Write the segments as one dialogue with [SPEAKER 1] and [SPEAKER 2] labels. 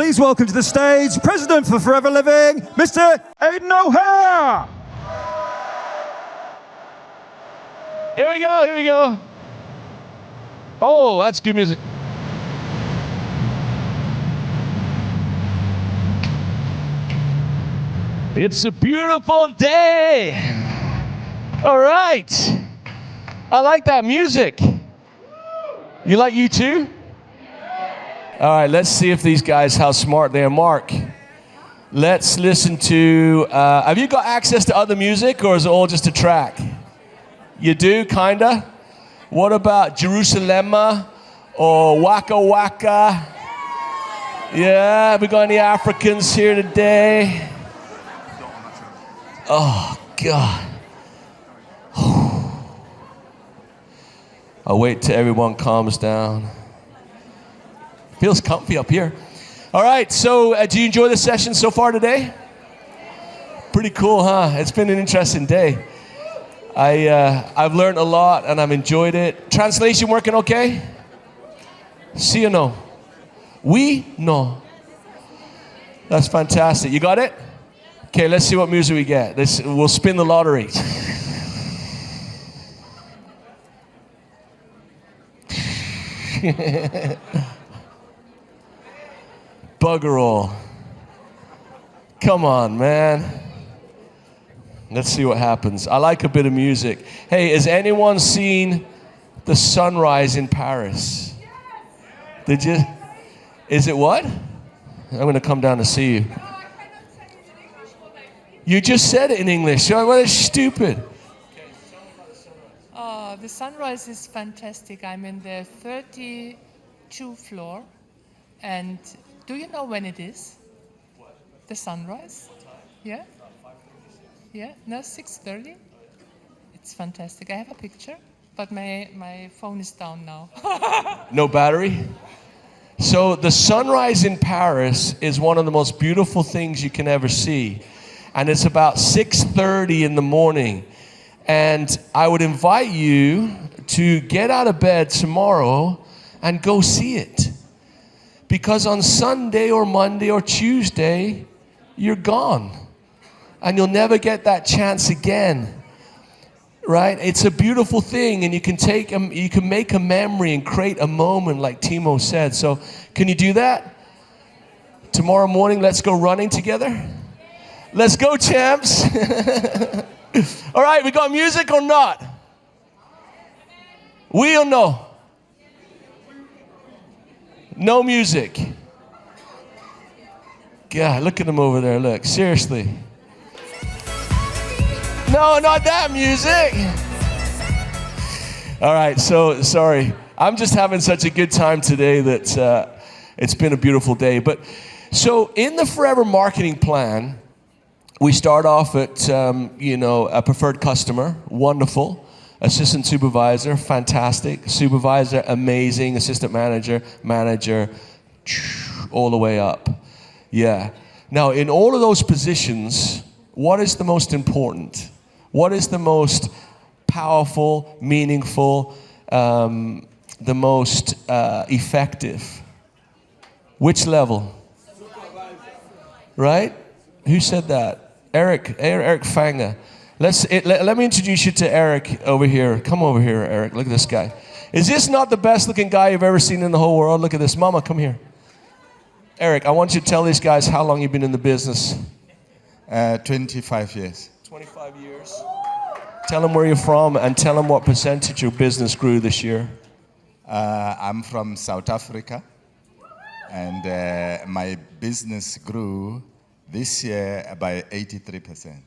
[SPEAKER 1] please welcome to the stage President for Forever Living, Mr. Aidan O'Hare.
[SPEAKER 2] Here we go, here we go. Oh, that's good music. It's a beautiful day. All right. I like that music. You like you too? All right, let's see if these guys, how smart they are. Mark, let's listen to, have you got access to other music or is it all just a track? You do, kinda? What about Jerusalem or Waka Waka? Yeah, we got any Africans here today? Oh, God. I'll wait till everyone calms down. Feels comfy up here. All right, so do you enjoy the session so far today? Pretty cool, huh? It's been an interesting day. I've learned a lot and I've enjoyed it. Translation working okay? Sí or no? Oui? No. That's fantastic. You got it? Okay, let's see what music we get. We'll spin the lottery. Bugger all. Come on, man. Let's see what happens. I like a bit of music. Hey, has anyone seen the sunrise in Paris? Did you? Is it what? I'm going to come down to see you. You just said it in English. What is stupid?
[SPEAKER 3] The sunrise is fantastic. I'm in the 32 floor. And do you know when it is? What? The sunrise? Yeah? Yeah? No, 6:30? It's fantastic. I have a picture, but my phone is down now.
[SPEAKER 2] No battery? So the sunrise in Paris is one of the most beautiful things you can ever see. And it's about 6:30 in the morning. And I would invite you to get out of bed tomorrow and go see it. Because on Sunday or Monday or Tuesday, you're gone. And you'll never get that chance again. Right? It's a beautiful thing, and you can make a memory and create a moment like Timo said. So can you do that? Tomorrow morning, let's go running together. Let's go, champs. All right, we got music or not? We or no? No music. God, look at them over there. Look, seriously. No, not that music. All right, so sorry. I'm just having such a good time today that it's been a beautiful day. But so in the Forever Marketing Plan, we start off at, a preferred customer, wonderful. Assistant supervisor, fantastic. Supervisor, amazing. Assistant manager, manager, all the way up. Yeah. Now, in all of those positions, what is the most important? What is the most powerful, meaningful, the most effective? Which level? Right? Who said that? Eric Fanger. Let me introduce you to Eric over here. Come over here, Eric. Look at this guy. Is this not the best looking guy you've ever seen in the whole world? Look at this. Mama, come here. Eric, I want you to tell these guys how long you've been in the business.
[SPEAKER 4] 25 years.
[SPEAKER 2] 25 years. Tell them where you're from and tell them what percentage your business grew this year.
[SPEAKER 4] I'm from South Africa, and my business grew this year by 83%.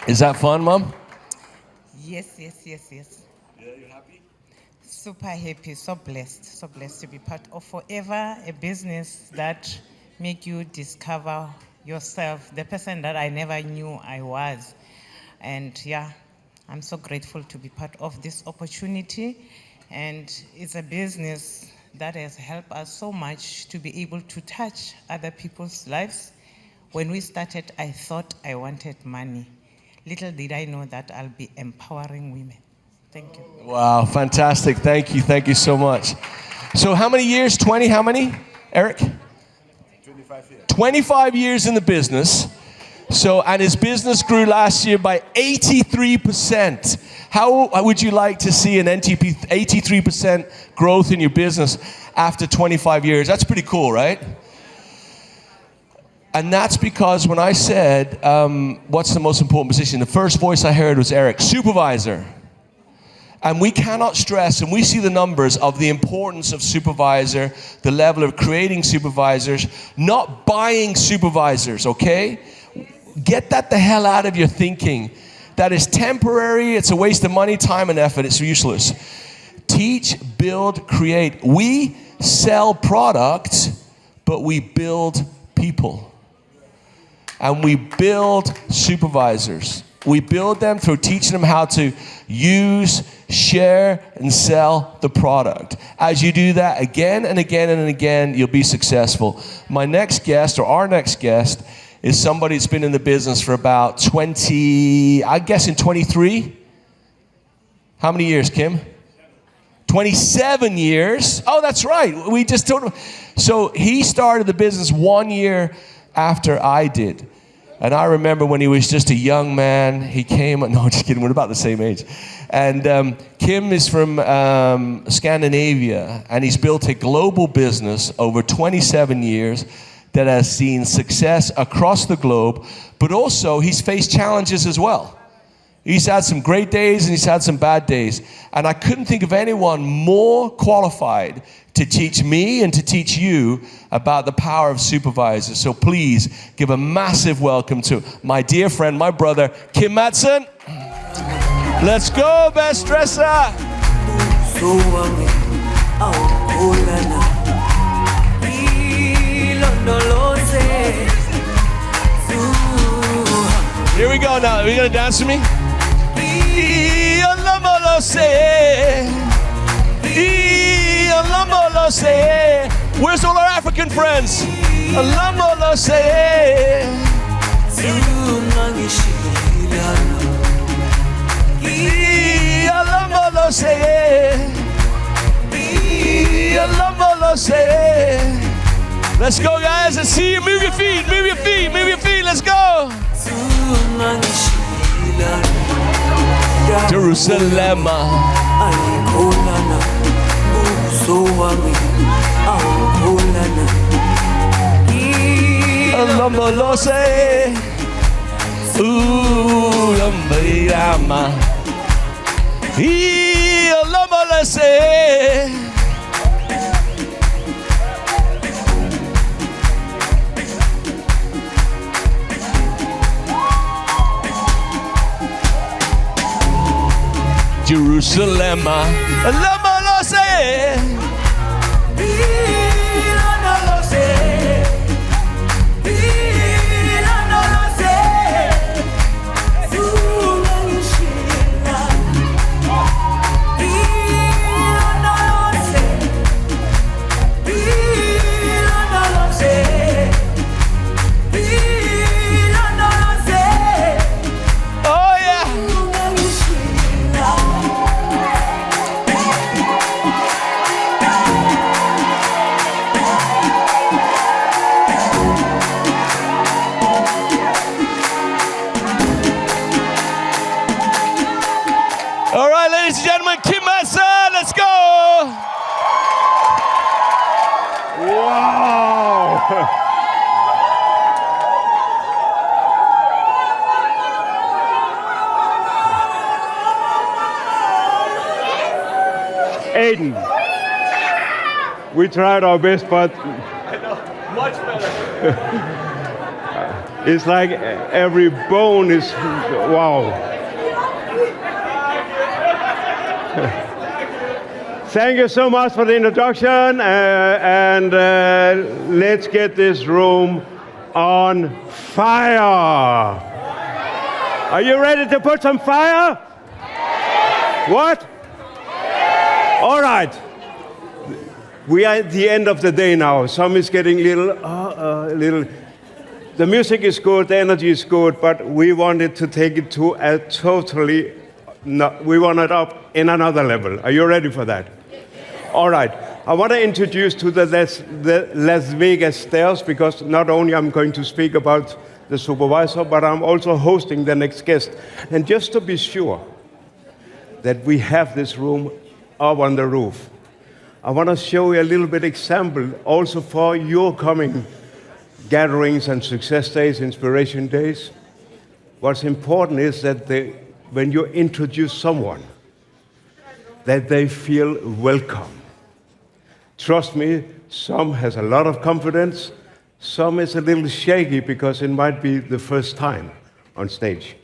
[SPEAKER 2] Is that fun, Mom?
[SPEAKER 5] Yes.
[SPEAKER 2] Yeah, you happy?
[SPEAKER 5] Super happy, so blessed to be part of Forever, a business that make you discover yourself, the person that I never knew I was. And yeah, I'm so grateful to be part of this opportunity. And it's a business that has helped us so much to be able to touch other people's lives. When we started, I thought I wanted money. Little did I know that I'll be empowering women. Thank you.
[SPEAKER 2] Wow, fantastic. Thank you so much. So how many years? 20, how many? Eric?
[SPEAKER 4] 25 years.
[SPEAKER 2] 25 years in the business. So, and his business grew last year by 83%. How would you like to see an NTP 83% growth in your business after 25 years? That's pretty cool, right? And that's because when I said, what's the most important position? The first voice I heard was Eric, supervisor. And we cannot stress, and we see the numbers of the importance of supervisor, the level of creating supervisors, not buying supervisors, okay? Get that the hell out of your thinking. That is temporary, it's a waste of money, time, and effort, it's useless. Teach, build, create. We sell products, but we build people. And we build supervisors. We build them through teaching them how to use, share, and sell the product. As you do that again and again and again, you'll be successful. My next guest, or our next guest, is somebody that's been in the business for about 20, I guess in 23? How many years, Kim? 27 years. Oh, that's right. We just told him. So he started the business 1 year after I did. And I remember when he was just a young man, he came, no, just kidding, we're about the same age. And Kim is from Scandinavia, and he's built a global business over 27 years that has seen success across the globe, but also he's faced challenges as well. He's had some great days and he's had some bad days. And I couldn't think of anyone more qualified to teach me and to teach you about the power of supervisors. So please give a massive welcome to my dear friend, my brother, Kim Madsen. Let's go, best dresser. Here we go now. Are you gonna dance with me? Where's all our African friends? Let's go, guys. Let's see you. Move your feet, move your feet, move your feet. Let's go. Jerusalem. Jerusalem, All right, ladies and gentlemen, Kim Madsen, let's go.
[SPEAKER 6] Wow. Aiden, we tried our best, but
[SPEAKER 2] I know, much better.
[SPEAKER 6] it's like every bone is, wow. Thank you so much for the introduction, and let's get this room on fire. Are you ready to put some fire? What? All right. We are at the end of the day now. Some is getting little. The music is good, the energy is good, but we wanted to take it to a totally. No, we want it up in another level. Are you ready for that? All right. I want to introduce to the Las Vegas stairs, because not only I'm going to speak about the supervisor, but I'm also hosting the next guest. And just to be sure that we have this room up on the roof, I want to show you a little bit example also for your coming gatherings and success days, inspiration days. What's important is that when you introduce someone, that they feel welcome. Trust me, some has a lot of confidence, some is a little shaky because it might be the first time on stage.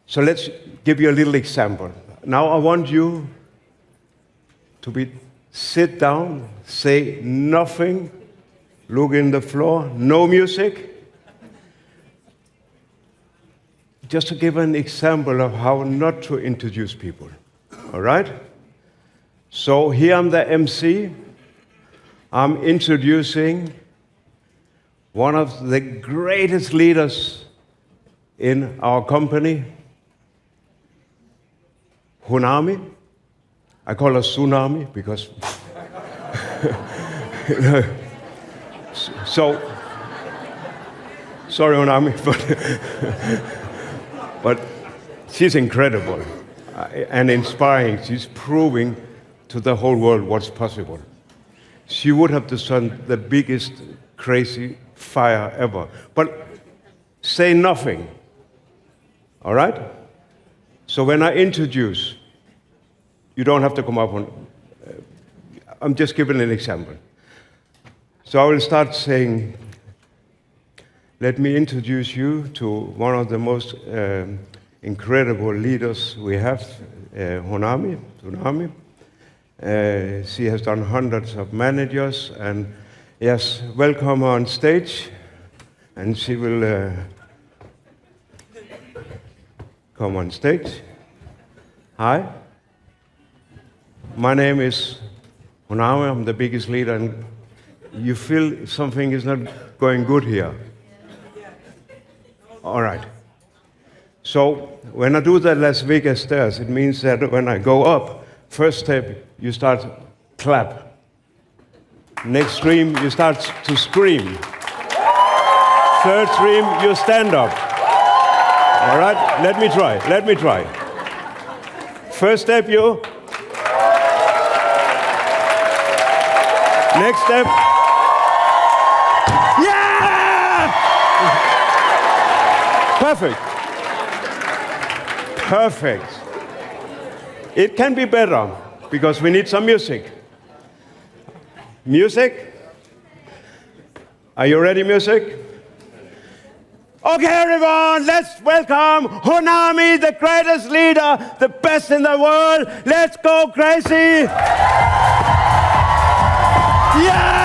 [SPEAKER 6] So let's give you a little example. Now I want you to sit down, say nothing, look in the floor, no music. Just to give an example of how not to introduce people, all right? So here I'm the MC. I'm introducing one of the greatest leaders in our company, Honami. I call her Tsunami because, so, sorry Honami, but she's incredible and inspiring. She's proving to the whole world what's possible. She would have done the biggest crazy fire ever. But say nothing, all right? So when I introduce, you don't have to come up on, I'm just giving an example. So I will start saying, let me introduce you to one of the most incredible leaders we have, Tsunami. She has done hundreds of managers, and yes, welcome on stage, and she will come on stage. Hi, my name is Honami, I'm the biggest leader, and you feel something is not going good here. All right. So when I do the Las Vegas stairs, it means that when I go up, first step, you start clap. Next stream, you start to scream. Third stream, you stand up. All right, let me try. First step, you. Next step. Yeah! Perfect. It can be better, because we need some music. Music? Are you ready, music? Okay, everyone, let's welcome Honami, the greatest leader, the best in the world. Let's go crazy. Yeah!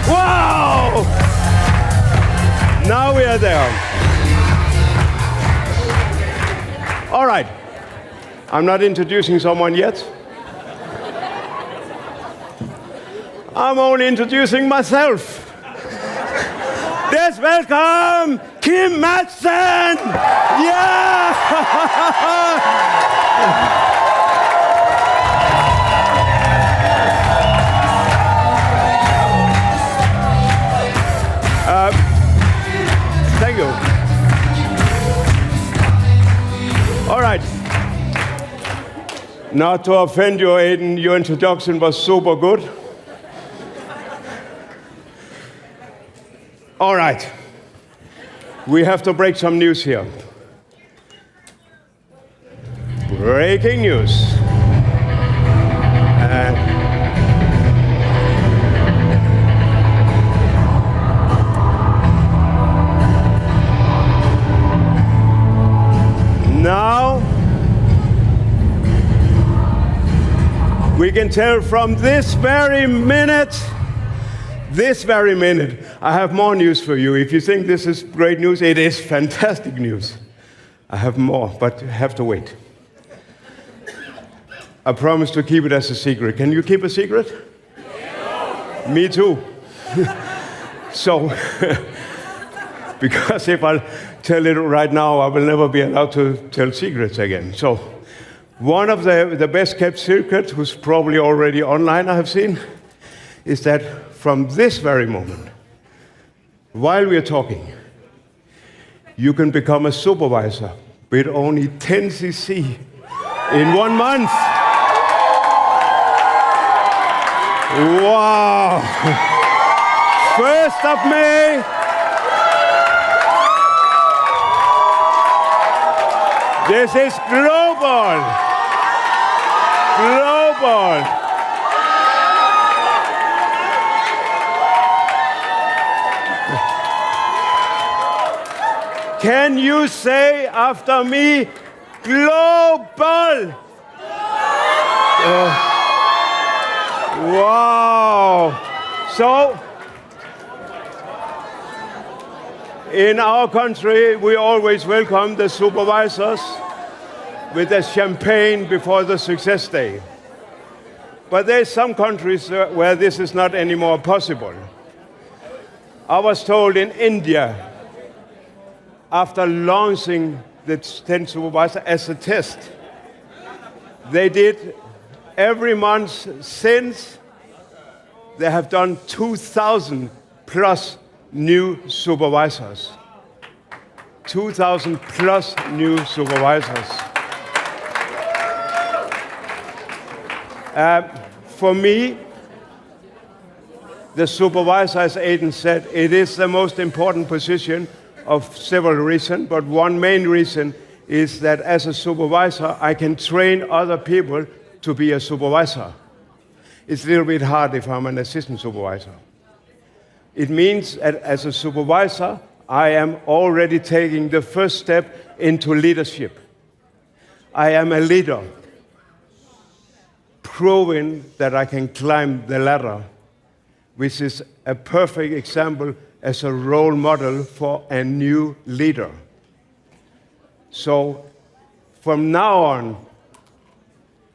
[SPEAKER 6] Wow! Now we are there. All right. I'm not introducing someone yet. I'm only introducing myself. Let's welcome Kim Madsen. Yeah! Thank you. All right. Not to offend you, Aiden, your introduction was super good. All right. We have to break some news here. Breaking news. Now, we can tell from this very minute, I have more news for you. If you think this is great news, it is fantastic news. I have more, but you have to wait. I promise to keep it as a secret. Can you keep a secret? Yeah. Me too. So, because if I tell it right now, I will never be allowed to tell secrets again. So one of the best kept secrets, who's probably already online, I have seen, is that from this very moment, while we are talking, you can become a supervisor with only 10 cc in 1 month. Wow! 1st of May. This is global. Global. Can you say after me, global? Wow. So, in our country, we always welcome the supervisors with a champagne before the Success Day. But there's some countries where this is not anymore possible. I was told in India, after launching the 10 supervisor as a test, they did every month since, they have done 2,000 plus new supervisors. 2,000 plus new supervisors. For me, the supervisor, as Aidan said, it is the most important position of several reasons, but one main reason is that as a supervisor, I can train other people to be a supervisor. It's a little bit hard if I'm an assistant supervisor. It means that as a supervisor, I am already taking the first step into leadership. I am a leader, proving that I can climb the ladder, which is a perfect example as a role model for a new leader. So from now on,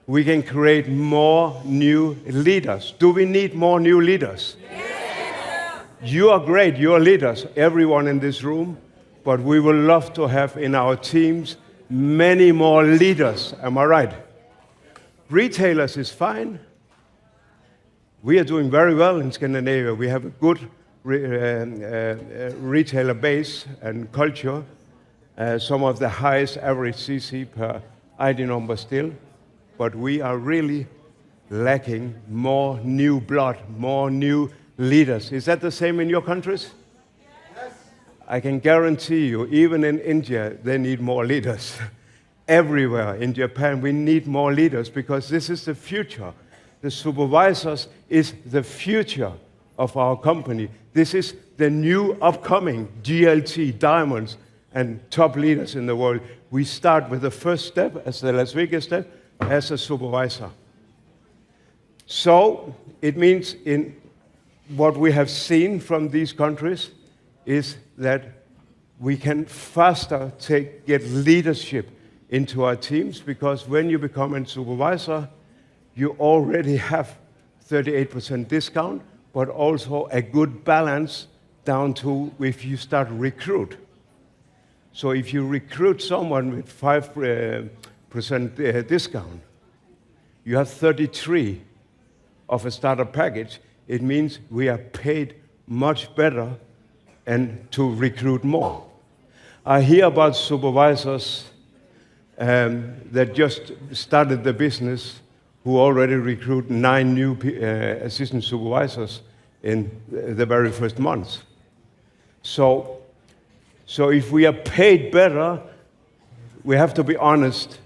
[SPEAKER 6] we can create more new leaders. Do we need more new leaders? Yes. You are great, you are leaders, everyone in this room, but we would love to have in our teams many more leaders. Am I right? Retailers is fine. We are doing very well in Scandinavia. We have a good retailer base and culture, some of the highest average CC per ID number still, but we are really lacking more new blood, more new leaders. Is that the same in your countries? Yes. I can guarantee you, even in India, they need more leaders. Everywhere in Japan, we need more leaders because this is the future. The supervisors is the future of our company. This is the new upcoming GLT, diamonds, and top leaders in the world. We start with the first step, as the Las Vegas step, as a supervisor. So it means in what we have seen from these countries is that we can faster get leadership into our teams, because when you become a supervisor, you already have 38% discount, but also a good balance down to if you start recruit. So if you recruit someone with 5% discount, you have 33 of a starter package. It means we are paid much better and to recruit more. I hear about supervisors that just started the business who already recruit 9 new assistant supervisors in the very first month. So if we are paid better, we have to be honest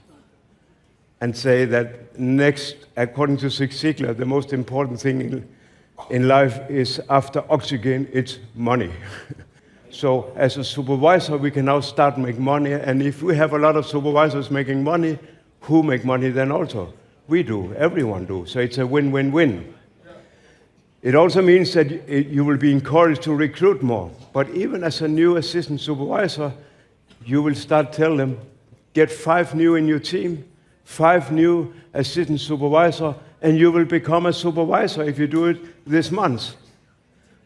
[SPEAKER 6] and say that next, according to Zig Ziglar, the most important thing in life is after oxygen, it's money. So as a supervisor, we can now start making money, and if we have a lot of supervisors making money, who make money then also? We do, everyone do, so it's a win-win-win. It also means that you will be encouraged to recruit more, but even as a new assistant supervisor, you will start telling them, get 5 new in your team, 5 new assistant supervisor, and you will become a supervisor if you do it this month.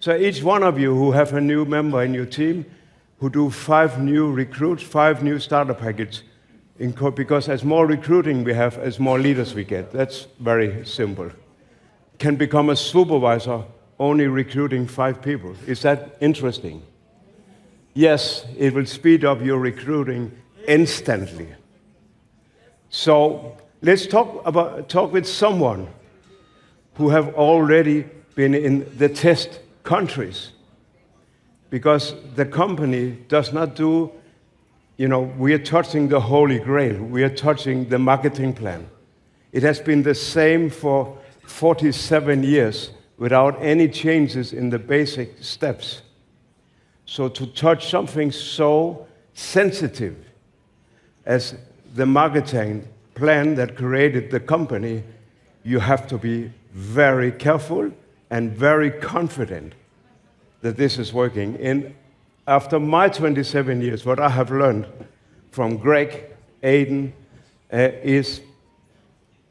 [SPEAKER 6] So each one of you who have a new member in your team who do 5 new recruits, 5 new starter packages, because as more recruiting we have, as more leaders we get. That's very simple. Can become a supervisor only recruiting 5 people. Is that interesting? Yes, it will speed up your recruiting instantly. So let's talk with someone who have already been in the test countries. Because the company does not do, we are touching the Holy Grail. We are touching the marketing plan. It has been the same for 47 years without any changes in the basic steps. So to touch something so sensitive as the marketing plan that created the company, you have to be very careful and very confident that this is working. And after my 27 years, what I have learned from Greg, Aiden, is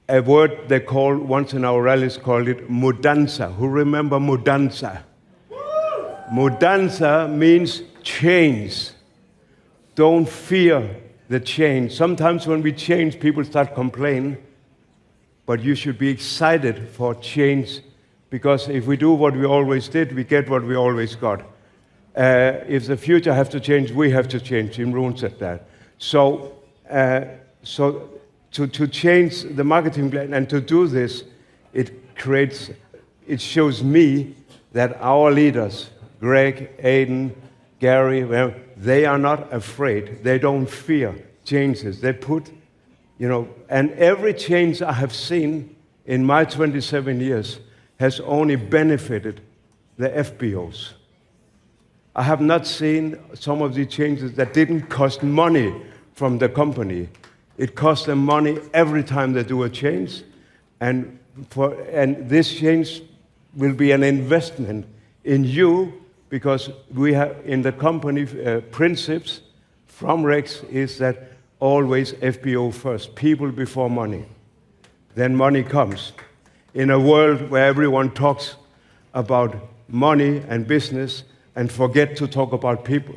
[SPEAKER 6] a word they call, once in our rallies, called it mudanza. Who remember mudanza? Mudanza means change. Don't fear the change. Sometimes when we change, people start complaining, but you should be excited for change, because if we do what we always did, we get what we always got. If the future has to change, we have to change. Jim Rohn said that. So to change the marketing plan and to do this, it shows me that our leaders, Greg, Aiden, Gary, well, they are not afraid. They don't fear changes. They put, and every change I have seen in my 27 years has only benefited the FBOs. I have not seen some of the changes that didn't cost money from the company. It costs them money every time they do a change, and this change will be an investment in you, because we have in the company principles from Rex is that always FBO first, people before money. Then money comes. In a world where everyone talks about money and business and forget to talk about people.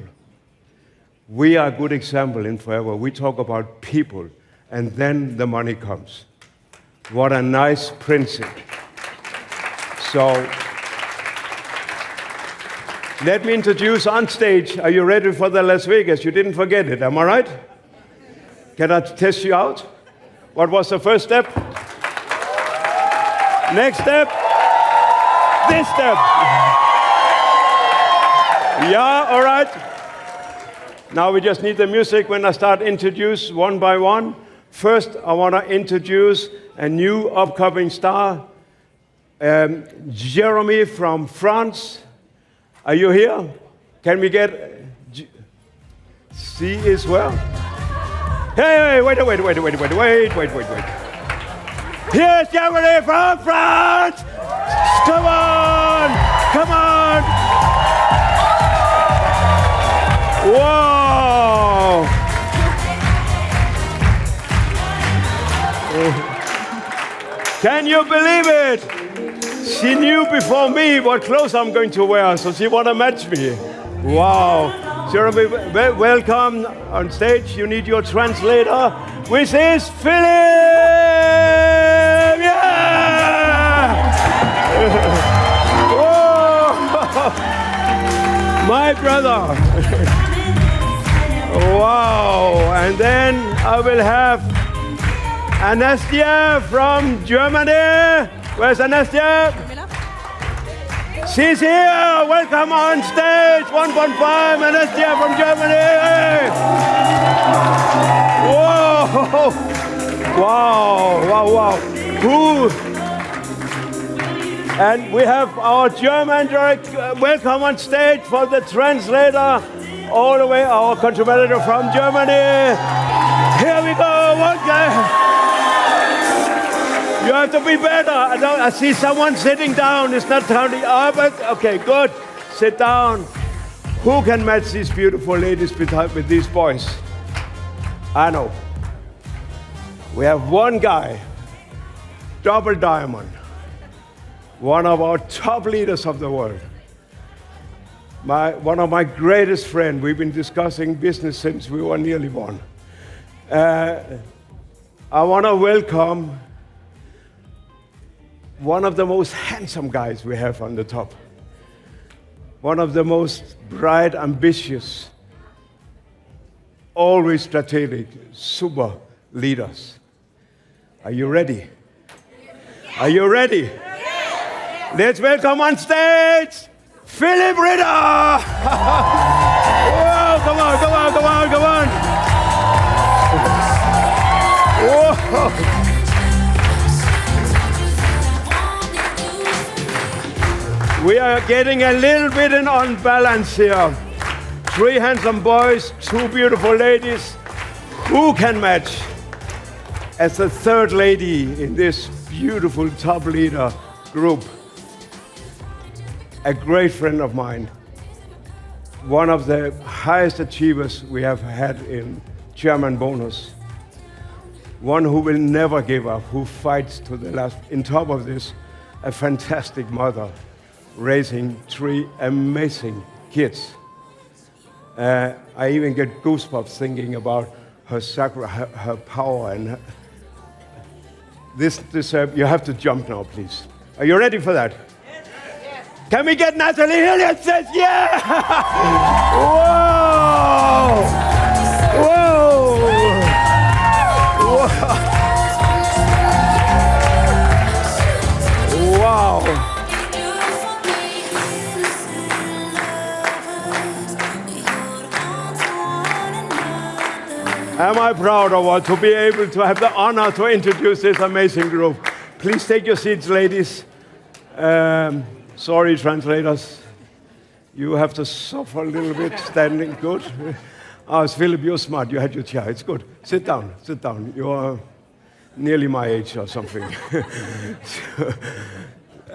[SPEAKER 6] We are a good example in Forever. We talk about people, and then the money comes. What a nice principle. So, let me introduce on stage. Are you ready for the Las Vegas? You didn't forget it, am I right? Can I test you out? What was the first step? Next step? This step. Yeah, all right. Now we just need the music when I start introduce one by one. First, I want to introduce a new upcoming star, Jeremy from France. Are you here? Can we get C as well? Hey, wait. Here's Jeremy from France. Come on. Whoa. Can you believe it? She knew before me what clothes I'm going to wear, so she want to match me. Wow. Jeremy, welcome on stage. You need your translator, which is Philip. Yeah! Whoa! My brother. Wow. And then I will have Anastia from Germany. Where's Anastia? She's here. Welcome on stage. 1.5, Anastia from Germany. Whoa. Wow. Cool. And we have our German direct welcome on stage for the translator. All the way, our contributor from Germany. Here we go. One guy. You have to be better. I see someone sitting down. It's not counting up. Okay, good. Sit down. Who can match these beautiful ladies with these boys? I know. We have one guy, double diamond, one of our top leaders of the world. one of my greatest friends. We've been discussing business since we were nearly born. I want to welcome one of the most handsome guys we have on the top. One of the most bright, ambitious, always strategic, super leaders. Are you ready? Are you ready? Let's welcome on stage, Philip Ritter! Whoa, come on, come on, come on, come on! Whoa! We are getting a little bit on balance here. 3 handsome boys, 2 beautiful ladies. Who can match as the third lady in this beautiful top leader group? A great friend of mine, one of the highest achievers we have had in German bonus, one who will never give up, who fights to the last. On top of this, a fantastic mother, raising 3 amazing kids. I even get goosebumps thinking about her power and this. You have to jump now, please. Are you ready for that? Can we get Natalie Hilliard says yeah? Whoa! Whoa! Whoa! Wow! Am I proud of what to be able to have the honor to introduce this amazing group? Please take your seats, ladies. Sorry, translators. You have to suffer a little bit standing. Good. Oh, Philip, you're smart. You had your chair. It's good. Sit down. Sit down. You're nearly my age or something.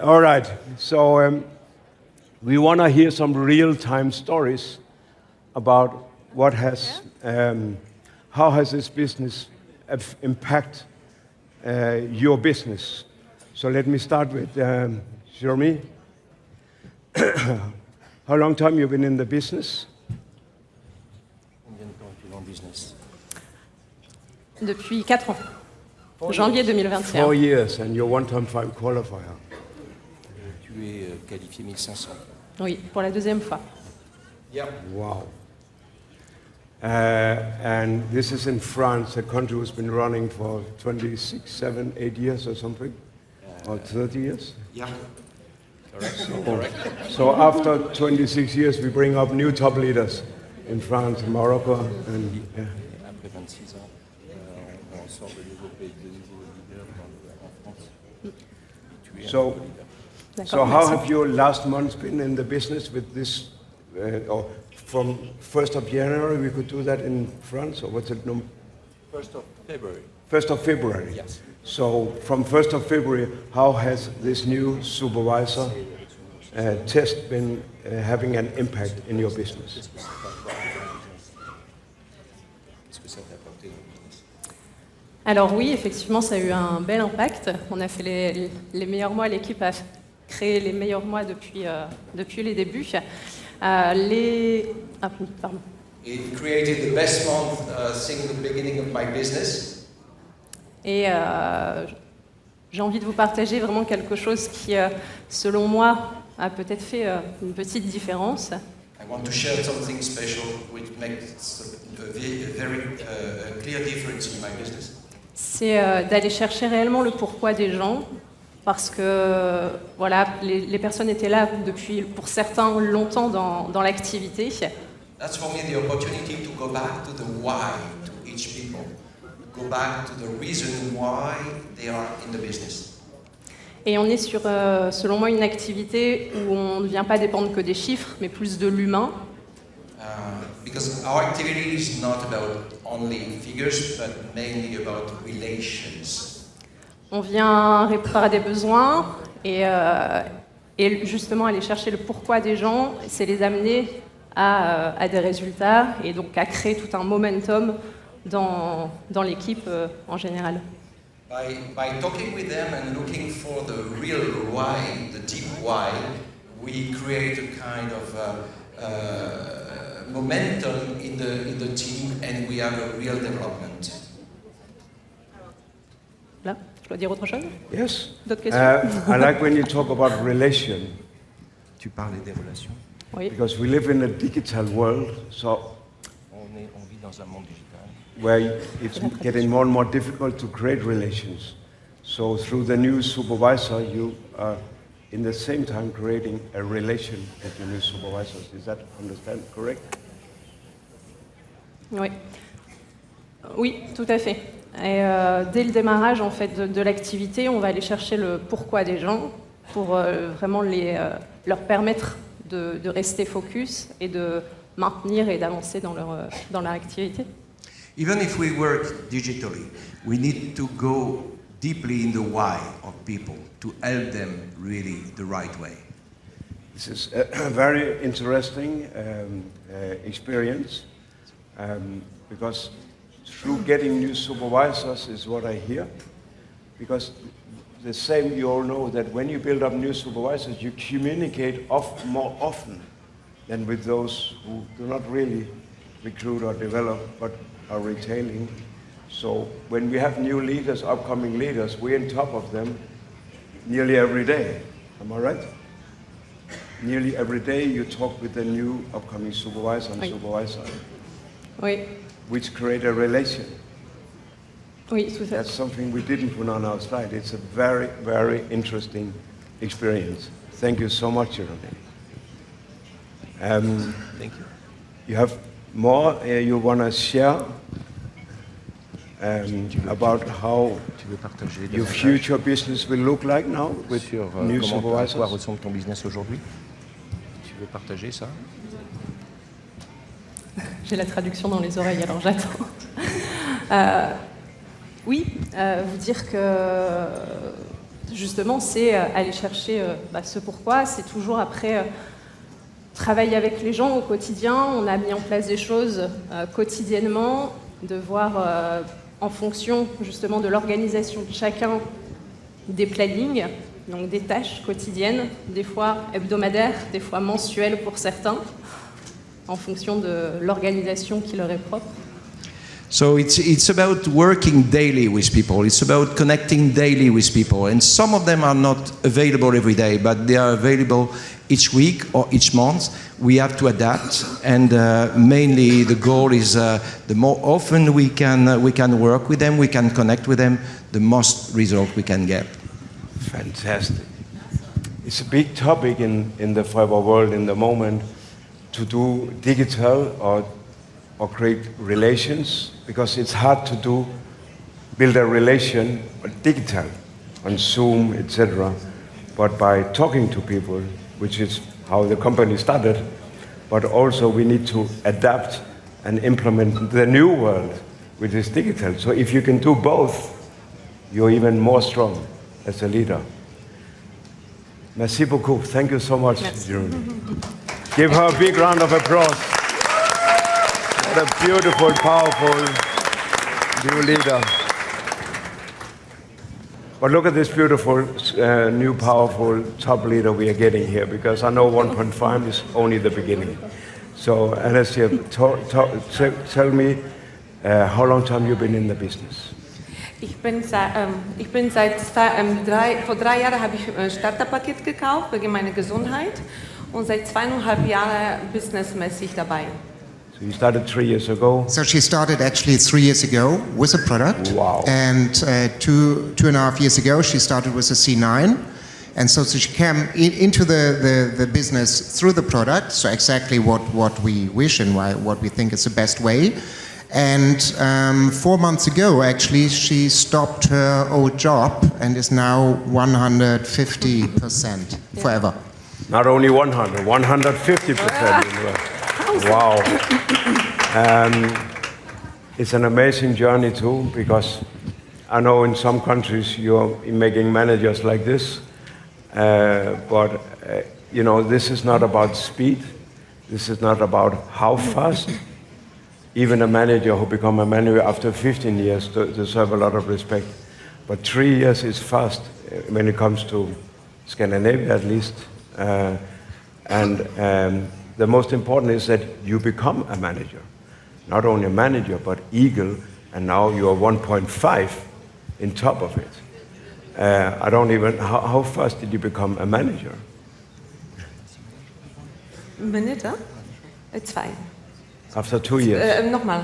[SPEAKER 6] All right. So we want to hear some real-time stories about what has, how has this business impact your business. So let me start with Jeremy. How long time you been in the business?
[SPEAKER 7] Combien de temps tu es en business?
[SPEAKER 8] Depuis 4 ans. Janvier 2021.
[SPEAKER 6] 4 years, and you're one-time qualifier.
[SPEAKER 7] Tu es qualifié 1500.
[SPEAKER 8] Oui, pour la 2e fois.
[SPEAKER 6] Wow. And this is in France, a country who's been running for 26, 7, 8 years or something? Or 30 years?
[SPEAKER 7] Yeah. Correct.
[SPEAKER 6] So after 26 years, we bring up new top leaders in France, Morocco, and yeah.
[SPEAKER 7] Après 26 ans, on sort de développer de nouveaux leaders en France. Tu es un nouveau leader.
[SPEAKER 6] So how have your last months been in the business with this, or from 1st of January, we could do that in France, or what's it?
[SPEAKER 7] 1st of February.
[SPEAKER 6] 1st of February?
[SPEAKER 7] Yes.
[SPEAKER 6] So from 1st of February, how has this new supervisor test been having an impact in your business?
[SPEAKER 8] Alors oui, effectivement, ça a eu un bel impact. On a fait les meilleurs mois, l'équipe a créé les meilleurs mois depuis les débuts. Pardon.
[SPEAKER 9] It created the best month since the beginning of my business.
[SPEAKER 8] Et j'ai envie de vous partager vraiment quelque chose qui, selon moi, a peut-être fait une petite différence.
[SPEAKER 9] I want to share something special which makes a very clear difference in my business.
[SPEAKER 8] C'est d'aller chercher réellement le pourquoi des gens, parce que voilà, les personnes étaient là depuis, pour certains, longtemps dans l'activité.
[SPEAKER 9] That's for me the opportunity to go back to the why to each people. Go back to the reason why they are in the business.
[SPEAKER 8] Et on est sur, selon moi, une activité où on ne vient pas dépendre que des chiffres, mais plus de l'humain.
[SPEAKER 9] Because our activity is not about only figures, but mainly about relations.
[SPEAKER 8] On vient répondre à des besoins et justement aller chercher le pourquoi des gens, c'est les amener à des résultats et donc à créer tout un momentum dans l'équipe en général.
[SPEAKER 9] By talking with them and looking for the real why, the deep why, we create a kind of momentum in the team, and we have a real development.
[SPEAKER 8] Là, je dois dire autre chose?
[SPEAKER 6] Yes.
[SPEAKER 8] D'autres questions?
[SPEAKER 6] I like when you talk about relation.
[SPEAKER 7] Tu parlais des relations.
[SPEAKER 8] Oui.
[SPEAKER 6] Because we live in a digital world, so
[SPEAKER 7] On vit dans un monde digital.
[SPEAKER 6] where it's getting more and more difficult to create relations. So through the new supervisor, you are in the same time creating a relation with the new supervisors. Is that understand correct?
[SPEAKER 8] Oui. Oui, tout à fait. Et dès le démarrage en fait de l'activité, on va aller chercher le pourquoi des gens pour vraiment leur permettre de rester focus et de maintenir et d'avancer dans leur activité.
[SPEAKER 9] Even if we work digitally, we need to go deeply in the why of people to help them really the right way.
[SPEAKER 6] This is a very interesting experience because through getting new supervisors is what I hear. Because the same, you all know that when you build up new supervisors, you communicate more often than with those who do not really recruit or develop, but are retaining. So when we have new leaders, upcoming leaders, we're on top of them nearly every day. Am I right? Nearly every day you talk with the new upcoming supervisor and supervisor,
[SPEAKER 8] Oui.
[SPEAKER 6] which create a relation.
[SPEAKER 8] Oui, tout à fait.
[SPEAKER 6] That's something we didn't put on our slide. It's a very, very interesting experience. Thank you so much, Jeremy.
[SPEAKER 7] Thank you.
[SPEAKER 6] You have more you want to share about how
[SPEAKER 7] Tu veux partager
[SPEAKER 6] your
[SPEAKER 7] davantage
[SPEAKER 6] future business will look like now with
[SPEAKER 7] sur
[SPEAKER 6] new
[SPEAKER 7] comment à quoi
[SPEAKER 6] supervisors?
[SPEAKER 7] ressemble ton business aujourd'hui? Tu veux partager ça?
[SPEAKER 8] J'ai la traduction dans les oreilles, alors j'attends. Oui, vous dire que justement, c'est aller chercher ce pourquoi. C'est toujours après travailler avec les gens au quotidien. On a mis en place des choses quotidiennement, de voir en fonction justement de l'organisation de chacun des plannings, donc des tâches quotidiennes, des fois hebdomadaires, des fois mensuelles pour certains, en fonction de l'organisation qui leur est propre.
[SPEAKER 9] So it's about working daily with people. It's about connecting daily with people. And some of them are not available every day, but they are available each week or each month. We have to adapt, and mainly the goal is the more often we can work with them, we can connect with them, the most result we can get.
[SPEAKER 6] Fantastic. It's a big topic in the fiber world in the moment to do digital or create relations, because it's hard to build a relation digital on Zoom, etc. But by talking to people, which is how the company started, but also we need to adapt and implement the new world, which is digital. So if you can do both, you're even more strong as a leader. Merci beaucoup. Thank you so much, Jeremy. Give her a big round of applause. What a beautiful, powerful new leader. But look at this beautiful, new, powerful top leader we are getting here, because I know 1.5 is only the beginning. So, Anastasia, tell me how long time you've been in the business?
[SPEAKER 10] Vor 3 Jahren habe ich ein Starterpaket gekauft wegen meiner Gesundheit und seit 2,5 Jahren businessmäßig dabei.
[SPEAKER 6] So you started 3 years ago?
[SPEAKER 11] So she started actually 3 years ago with a product.
[SPEAKER 6] Wow.
[SPEAKER 11] And 2.5 years ago she started with a C9. And so she came into the business through the product, so exactly what we wish and what we think is the best way. And 4 months ago, actually, she stopped her old job and is now 150% forever.
[SPEAKER 6] Not only 100, 150%. Wow. It's an amazing journey too, because I know in some countries you're making managers like this, but you know, this is not about speed. This is not about how fast. Even a manager who become a manager after 15 years deserve a lot of respect. But 3 years is fast when it comes to Scandinavia, at least. And the most important is that you become a manager. Not only a manager, but eagle, and now you are 1.5 in top of it. I don't even, how fast did you become a manager?
[SPEAKER 10] Manager? 2.
[SPEAKER 6] After 2 years?
[SPEAKER 10] Nochmal.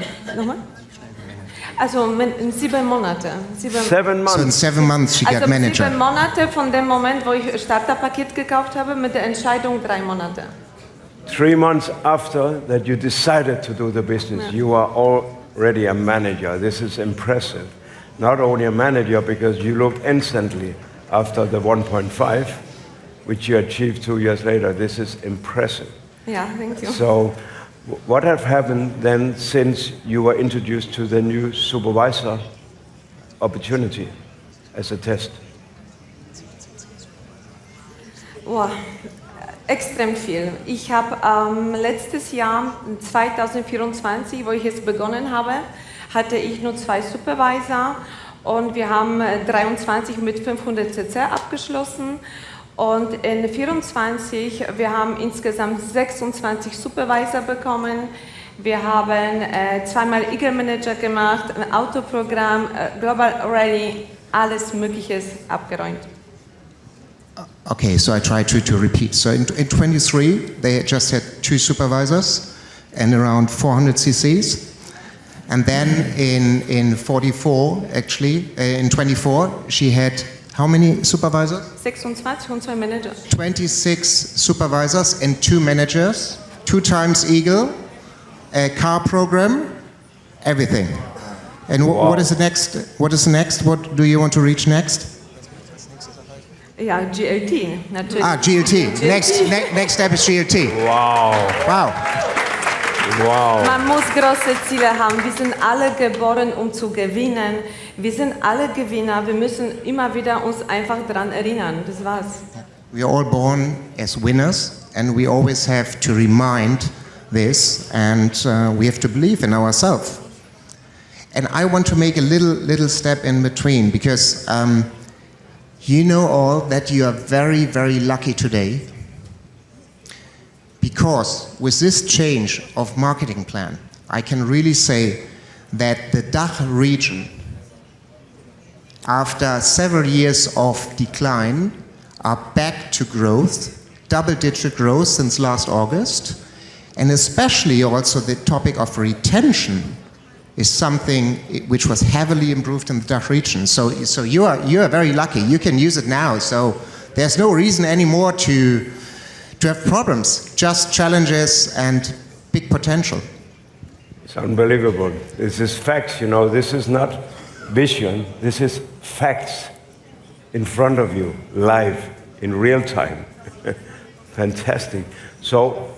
[SPEAKER 10] Also 7 Monate.
[SPEAKER 6] 7 months.
[SPEAKER 11] So in 7 months she got manager.
[SPEAKER 10] 7 Monate von dem Moment, wo ich Starterpaket gekauft habe, mit der Entscheidung 3 Monate.
[SPEAKER 6] 3 months after that you decided to do the business, you are already a manager. This is impressive. Not only a manager, because you looked instantly after the 1.5, which you achieved 2 years later. This is impressive.
[SPEAKER 10] Yeah, thank you.
[SPEAKER 6] So what have happened then since you were introduced to the new supervisor opportunity as a test?
[SPEAKER 10] Wow. Extrem viel. Ich habe letztes Jahr, 2024, wo ich es begonnen habe, hatte ich nur 2 Supervisor und wir haben 23 mit 500 CC abgeschlossen und in 24, wir haben insgesamt 26 Supervisor bekommen. Wir haben 2-mal Eagle Manager gemacht, ein Autoprogramm, Global Ready, alles Mögliche abgeräumt.
[SPEAKER 11] Okay, so I try to repeat. So in 23, they just had 2 supervisors and around 400 CCs. And then in 44, actually, in 24, she had how many supervisors?
[SPEAKER 10] 26 und 2 Manager.
[SPEAKER 11] 26 supervisors and 2 managers, 2 times Eagle, a car program, everything. And what is the next? What is the next? What do you want to reach next?
[SPEAKER 10] Ja, GLT, natürlich.
[SPEAKER 11] GLT. Next step is GLT.
[SPEAKER 6] Wow.
[SPEAKER 11] Wow.
[SPEAKER 6] Wow.
[SPEAKER 10] Man muss große Ziele haben. Wir sind alle geboren, um zu gewinnen. Wir sind alle Gewinner. Wir müssen immer wieder uns einfach daran erinnern. Das war's.
[SPEAKER 11] We are all born as winners, and we always have to remind this, and we have to believe in ourselves. And I want to make a little step in between, because you know all that you are very, very lucky today, because with this change of marketing plan, I can really say that the DACH region, after several years of decline, are back to growth, double-digit growth since last August, and especially also the topic of retention is something which was heavily improved in the DACH region. So you are very lucky. You can use it now. So there's no reason anymore to have problems, just challenges and big potential.
[SPEAKER 6] It's unbelievable. This is facts, you know. This is not vision. This is facts in front of you, live, in real time. Fantastic. So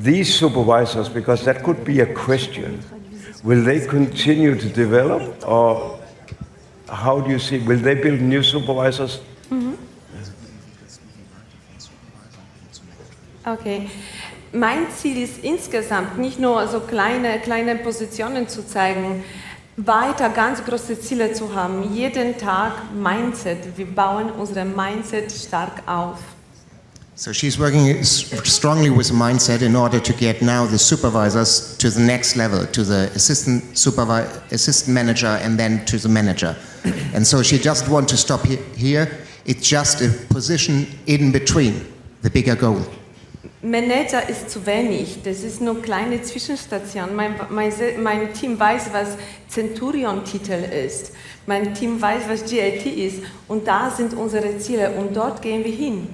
[SPEAKER 6] these supervisors, because that could be a question, will they continue to develop, or how do you see? Will they build new supervisors?
[SPEAKER 10] Okay. Mein Ziel ist insgesamt nicht nur so kleine Positionen zu zeigen, weiter ganz große Ziele zu haben. Jeden Tag Mindset. Wir bauen unser Mindset stark auf.
[SPEAKER 11] So she's working strongly with a mindset in order to get now the supervisors to the next level, to the assistant manager, and then to the manager. And so she doesn't want to stop here. It's just a position in between, the bigger goal.
[SPEAKER 10] Manager ist zu wenig. Das ist nur kleine Zwischenstation. Mein Team weiß, was Centurion-Titel ist. Mein Team weiß, was GLT ist. Und da sind unsere Ziele. Und dort gehen wir hin.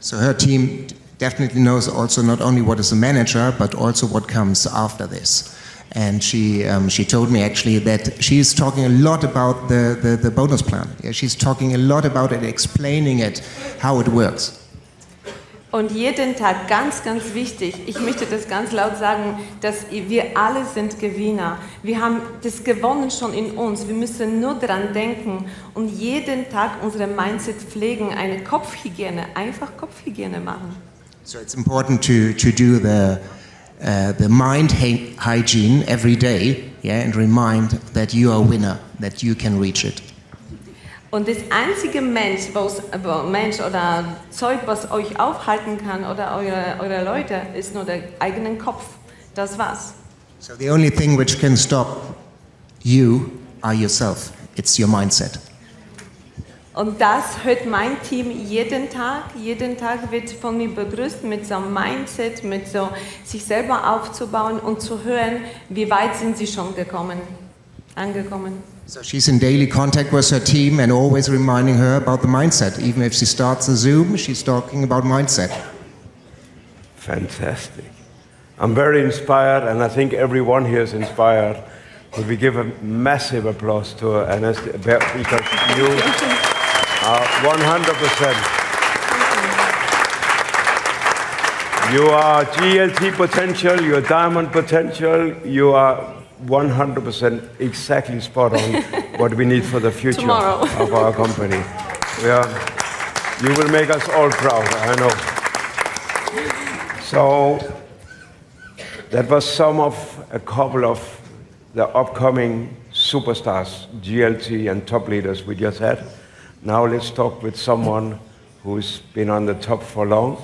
[SPEAKER 11] So her team definitely knows also not only what is a manager, but also what comes after this. And she told me actually that she is talking a lot about the bonus plan. Yeah, she's talking a lot about it, explaining it, how it works.
[SPEAKER 10] Und jeden Tag, ganz, ganz wichtig, ich möchte das ganz laut sagen, dass wir alle sind Gewinner. Wir haben das gewonnen schon in uns. Wir müssen nur daran denken und jeden Tag unsere Mindset pflegen, eine Kopfhygiene, einfach Kopfhygiene machen.
[SPEAKER 11] So it's important to do the mind hygiene every day, yeah, and remind that you are a winner, that you can reach it.
[SPEAKER 10] Und das einzige Mensch oder Zeug, was euch aufhalten kann oder eure Leute, ist nur der eigene Kopf. Das war's.
[SPEAKER 11] So the only thing which can stop you are yourself. It's your mindset.
[SPEAKER 10] Und das hört mein Team jeden Tag. Jeden Tag wird von mir begrüßt mit so einem Mindset, mit so sich selber aufzubauen und zu hören, wie weit sind sie schon angekommen.
[SPEAKER 11] So she's in daily contact with her team and always reminding her about the mindset. Even if she starts a Zoom, she's talking about mindset.
[SPEAKER 6] Fantastic. I'm very inspired, and I think everyone here is inspired. Could we give a massive applause to her, because you are 100%. You are GLT potential, you are diamond potential, you are 100% exactly spot on what we need for the future
[SPEAKER 10] Tomorrow.
[SPEAKER 6] of our company. You will make us all proud, I know. So that was a couple of the upcoming superstars, GLT and top leaders we just had. Now let's talk with someone who's been on the top for long,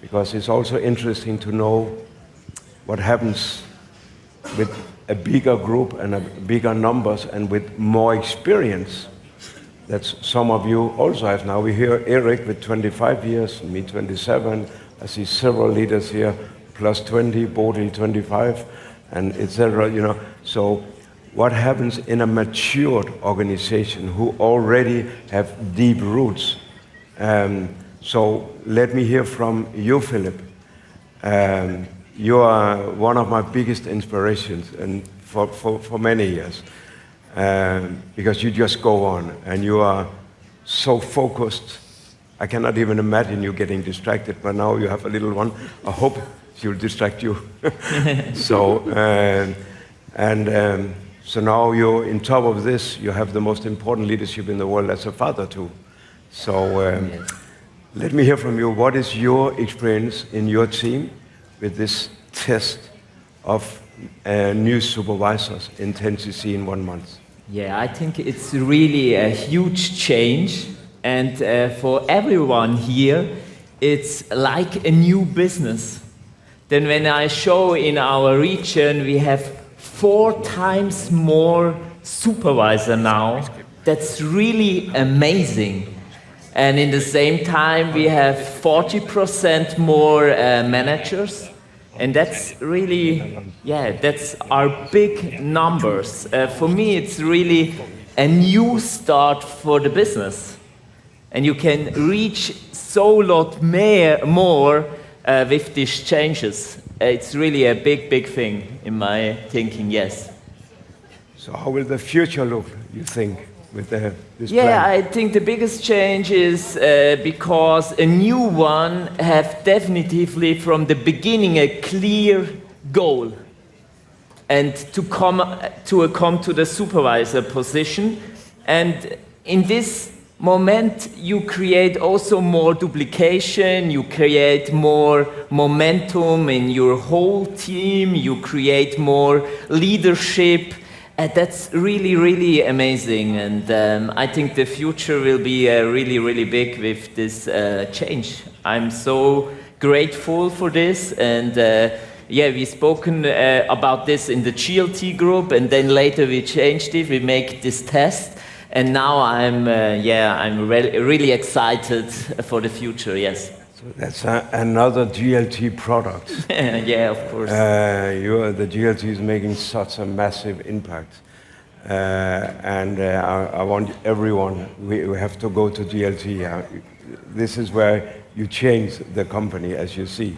[SPEAKER 6] because it's also interesting to know what happens with a bigger group and a bigger numbers and with more experience that some of you also have now. We hear Eric with 25 years, me 27. I see several leaders here, plus 20, Bodil 25, and etc. So what happens in a matured organization who already have deep roots? So let me hear from you, Philip. You are one of my biggest inspirations, and for many years, because you just go on and you are so focused. I cannot even imagine you getting distracted, but now you have a little one. I hope she'll distract you. So now you're in top of this. You have the most important leadership in the world as a father too. So let me hear from you. What is your experience in your team with this test of new supervisors in 10cc in 1 month?
[SPEAKER 12] Yeah, I think it's really a huge change, and for everyone here, it's like a new business. Then when I show in our region, we have 4 times more supervisor now. That's really amazing. And in the same time, we have 40% more managers. And that's really, that's our big numbers. For me, it's really a new start for the business. And you can reach so lot more with these changes. It's really a big thing in my thinking, yes.
[SPEAKER 6] So how will the future look, you think, with this plan?
[SPEAKER 12] Yeah, I think the biggest change is because a new one have definitively from the beginning a clear goal, and to come to the supervisor position. And in this moment you create also more duplication, you create more momentum in your whole team, you create more leadership. That's really amazing, and I think the future will be really big with this change. I'm so grateful for this, and we've spoken about this in the GLT group, and then later we changed it, we make this test, and now I'm really excited for the future, yes.
[SPEAKER 6] So that's another GLT product.
[SPEAKER 12] Yeah, of course.
[SPEAKER 6] The GLT is making such a massive impact. I want everyone, we have to go to GLT. This is where you change the company, as you see.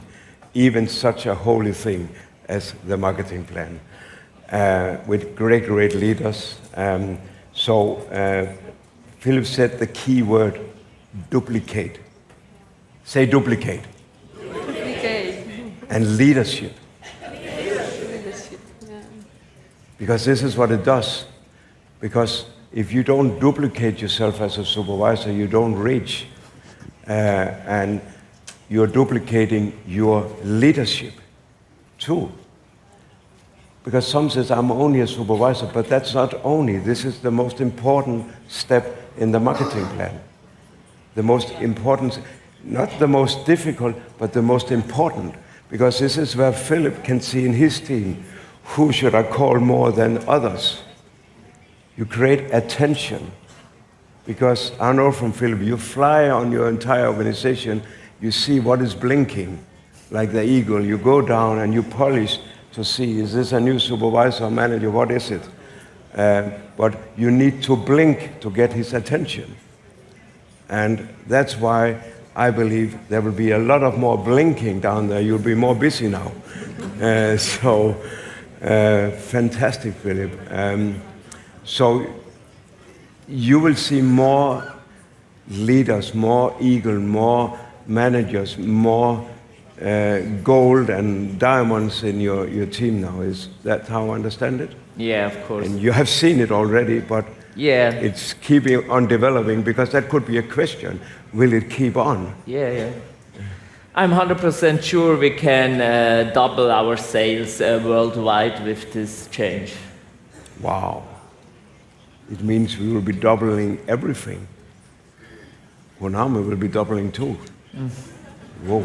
[SPEAKER 6] Even such a holy thing as the marketing plan. With great leaders. Philip said the key word, duplicate. Say duplicate.
[SPEAKER 10] Duplicate.
[SPEAKER 6] And leadership.
[SPEAKER 10] Leadership, yeah.
[SPEAKER 6] Because this is what it does. Because if you don't duplicate yourself as a supervisor, you don't reach. And you're duplicating your leadership too. Because some says, I'm only a supervisor, but that's not only. This is the most important step in the marketing plan. The most important, not the most difficult, but the most important. Because this is where Philip can see in his team, who should I call more than others? You create attention. Because I know from Philip, you fly on your entire organization, you see what is blinking, like the eagle. You go down and you polish to see, is this a new supervisor or manager, what is it? But you need to blink to get his attention. And that's why I believe there will be a lot of more blinking down there. You'll be more busy now. Fantastic, Philip. So you will see more leaders, more eagle, more managers, more gold and diamonds in your team now. Is that how I understand it?
[SPEAKER 12] Yeah, of course.
[SPEAKER 6] And you have seen it already, but
[SPEAKER 12] yeah,
[SPEAKER 6] it's keeping on developing, because that could be a question. Will it keep on?
[SPEAKER 12] Yeah. I'm 100% sure we can double our sales worldwide with this change.
[SPEAKER 6] Wow. It means we will be doubling everything. Konami will be doubling too. Mm. Whoa.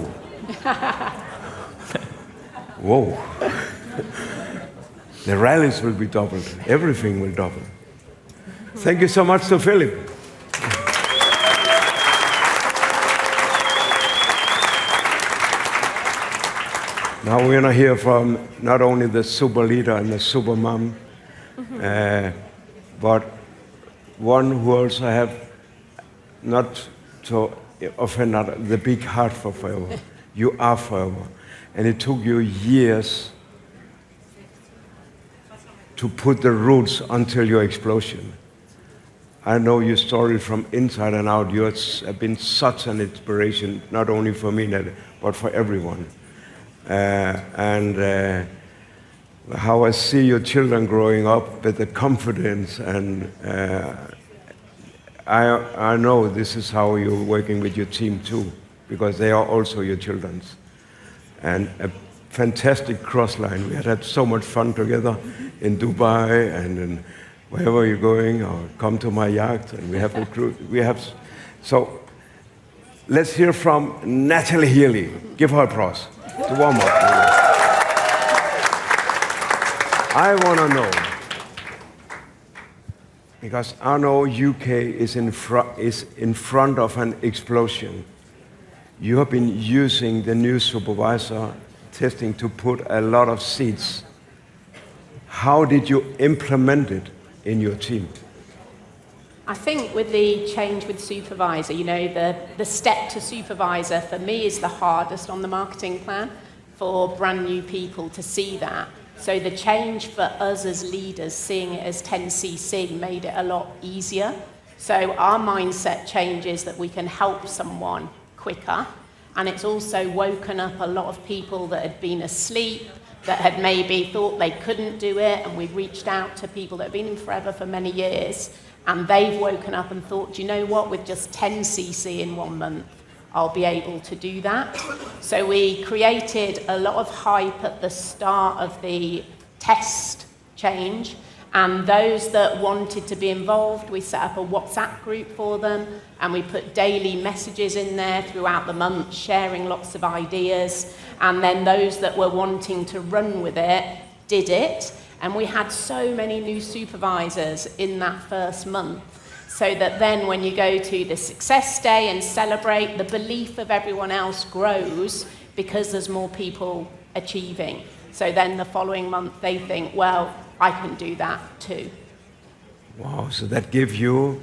[SPEAKER 6] Whoa. The rallies will be doubled. Everything will double. Thank you so much to Philip. Now we're going to hear from not only the super leader and the super mom, but one who also have, not to offend the big heart for forever. You are forever. And it took you years to put the roots until your explosion. I know your story from inside and out. You have been such an inspiration, not only for me, but for everyone. How I see your children growing up with the confidence, and I know this is how you're working with your team too, because they are also your children's. And a fantastic cross line. We had so much fun together in Dubai and in wherever you're going, or come to my yacht, and we have a cruise. So let's hear from Natalie Healy. Give her applause to warm up. I want to know, because I know UK is in front of an explosion. You have been using the new supervisor testing to put a lot of seeds. How did you implement it in your team?
[SPEAKER 8] I think with the change with supervisor, the step to supervisor for me is the hardest on the marketing plan for brand new people to see that. So the change for us as leaders, seeing it as 10cc, made it a lot easier. So our mindset changes that we can help someone quicker, and it's also woken up a lot of people that had been asleep, that had maybe thought they couldn't do it, and we've reached out to people that have been in forever for many years, and they've woken up and thought, do you know what, with just 10cc in 1 month, I'll be able to do that. So we created a lot of hype at the start of the test change, and those that wanted to be involved, we set up a WhatsApp group for them, and we put daily messages in there throughout the month, sharing lots of ideas, and then those that were wanting to run with it did it, and we had so many new supervisors in that first month, so that then when you go to the success day and celebrate, the belief of everyone else grows because there's more people achieving. So then the following month they think, well, I can do that too.
[SPEAKER 6] Wow, so that gives you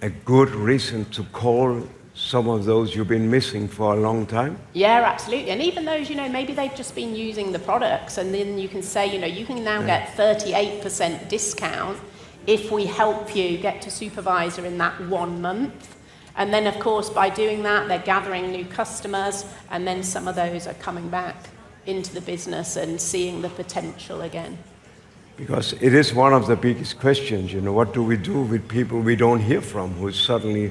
[SPEAKER 6] a good reason to call some of those you've been missing for a long time?
[SPEAKER 8] Yeah, absolutely. And even those, maybe they've just been using the products, and then you can say, you can now get 38% discount if we help you get to supervisor in that 1 month. And then, of course, by doing that, they're gathering new customers, and then some of those are coming back into the business and seeing the potential again.
[SPEAKER 6] Because it is one of the biggest questions, what do we do with people we don't hear from, who suddenly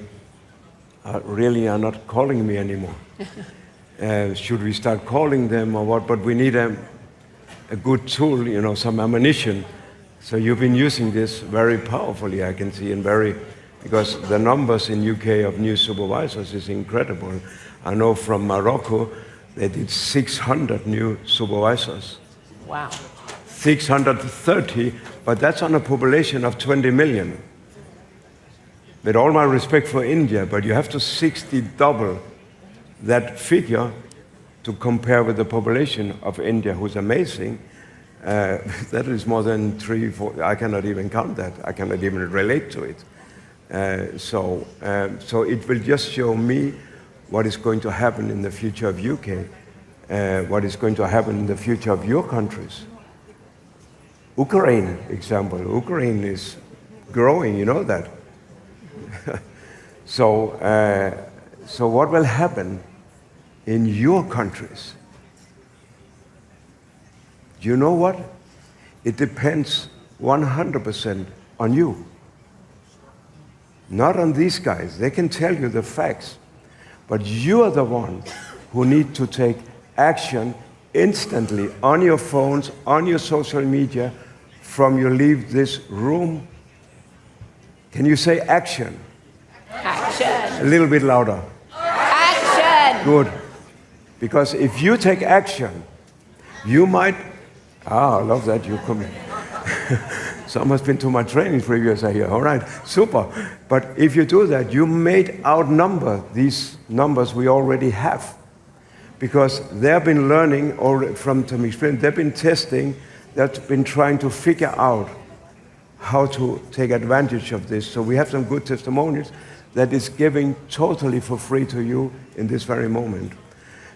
[SPEAKER 6] really are not calling me anymore? Should we start calling them or what? But we need a a good tool, you know, some ammunition. So you've been using this very powerfully, I can see, and because the numbers in UK of new supervisors is incredible. I know from Morocco, they did 600 new supervisors.
[SPEAKER 10] Wow.
[SPEAKER 6] 630, but that's on a population of 20 million. With all my respect for India, but you have to 60 double that figure to compare with the population of India, who's amazing. That is more than 3, 4, I cannot even count that. I cannot even relate to it. So it will just show me what is going to happen in the future of UK, what is going to happen in the future of your countries. Ukraine, example. Ukraine is growing, you know that. So what will happen in your countries? Do you know what? It depends 100% on you. Not on these guys. They can tell you the facts. But you are the one who need to take action instantly on your phones, on your social media, from you leave this room. Can you say action?
[SPEAKER 10] Action.
[SPEAKER 6] A little bit louder.
[SPEAKER 10] Action.
[SPEAKER 6] Good. Because if you take action, you might... I love that you come. Some has been to my training previous, I hear. All right, super. But if you do that, you may outnumber these numbers we already have. Because they've been learning, or from Tom explained, they've been testing, they've been trying to figure out how to take advantage of this. So we have some good testimonials that is giving totally for free to you in this very moment.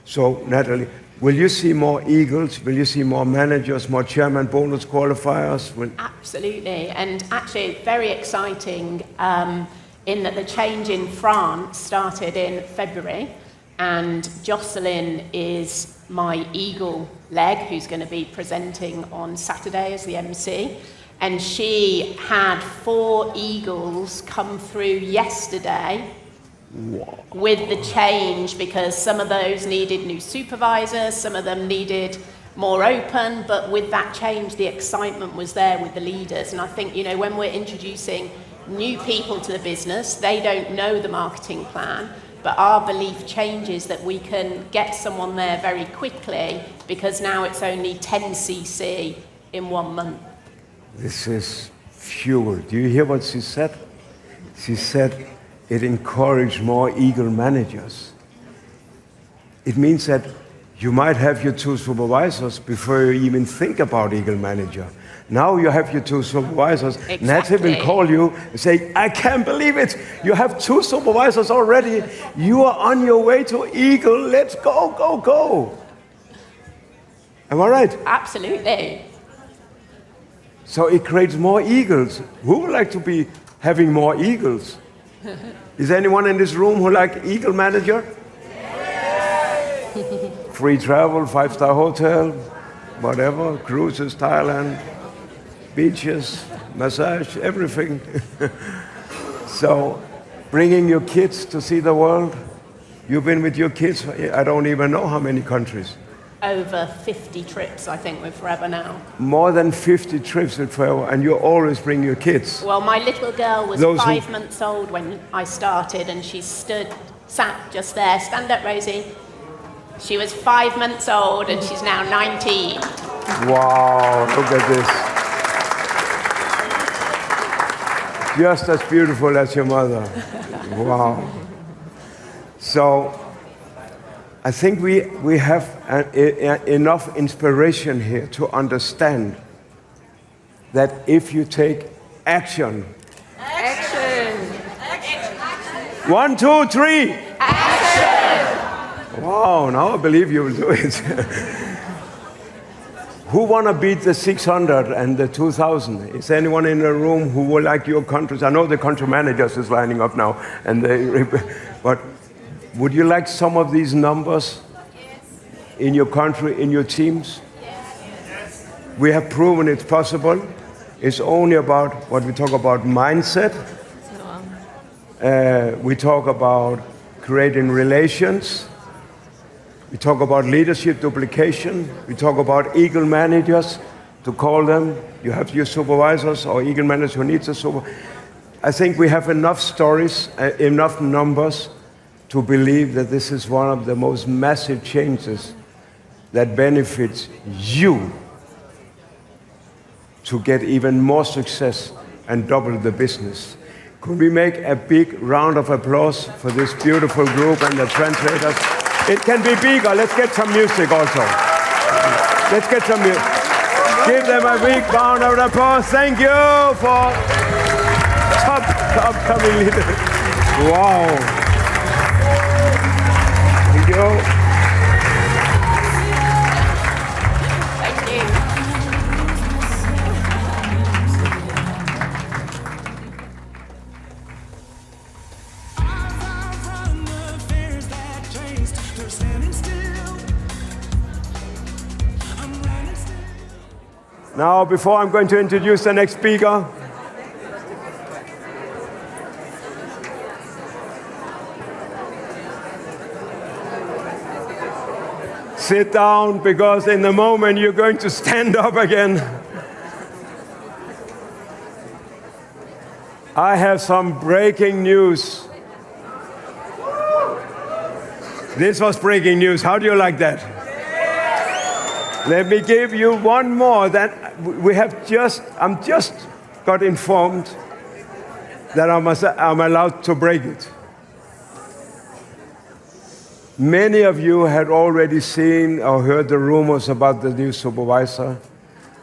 [SPEAKER 6] So, Natalie, will you see more eagles? Will you see more managers, more chairman bonus qualifiers?
[SPEAKER 13] Absolutely, and actually it's very exciting in that the change in France started in February, and Jocelyn is my eagle leg, who's going to be presenting on Saturday as the MC, and she had 4 eagles come through yesterday. Wow. With the change, because some of those needed new supervisors, some of them needed more open, but with that change, the excitement was there with the leaders. And I think, you know, when we're introducing new people to the business, they don't know the marketing plan, but our belief changes that we can get someone there very quickly, because now it's only 10 cc in 1 month.
[SPEAKER 6] This is fuel. Do you hear what she said? She said, it encouraged more eagle managers. It means that you might have your 2 supervisors before you even think about eagle manager. Now you have your 2 supervisors.
[SPEAKER 13] Exactly.
[SPEAKER 6] Natalie will call you and say, I can't believe it. You have 2 supervisors already. You are on your way to eagle. Let's go, go, go. Am I right?
[SPEAKER 13] Absolutely.
[SPEAKER 6] So it creates more eagles. Who would like to be having more eagles? Is anyone in this room who like eagle manager? Free travel, 5-star hotel, whatever, cruises, Thailand, beaches, massage, everything. So, bringing your kids to see the world. You've been with your kids, I don't even know how many countries.
[SPEAKER 13] Over 50 trips, I think, with Forever now.
[SPEAKER 6] More than 50 trips with Forever, and you always bring your kids.
[SPEAKER 13] Well, my little girl was 5 months old when I started, and she sat just there. Stand up, Rosie. She was 5 months old, and she's now 19.
[SPEAKER 6] Wow, look at this. Just as beautiful as your mother. Wow. So, I think we have enough inspiration here to understand that if you take action.
[SPEAKER 10] Action.
[SPEAKER 6] 1, 2, 3.
[SPEAKER 10] Action.
[SPEAKER 6] Wow, now I believe you will do it. Who want to beat the 600 and the 2,000? Is anyone in the room who would like your countries? I know the country managers is lining up now, but would you like some of these numbers in your country, in your teams? Yes. We have proven it's possible. It's only about what we talk about mindset. We talk about creating relations. We talk about leadership duplication. We talk about eagle managers, to call them. You have your supervisors or eagle managers who need a supervisor. I think we have enough stories, enough numbers to believe that this is one of the most massive changes that benefits you to get even more success and double the business. Could we make a big round of applause for this beautiful group and the translators? It can be bigger. Let's get some music also. Let's get some music. Give them a big round of applause. Thank you for upcoming leaders. Wow. Thank you. Now, before I'm going to introduce the next speaker, sit down, because in a moment you're going to stand up again. I have some breaking news. This was breaking news. How do you like that? Let me give you one more that I'm just got informed that I'm allowed to break it. Many of you had already seen or heard the rumors about the new supervisor,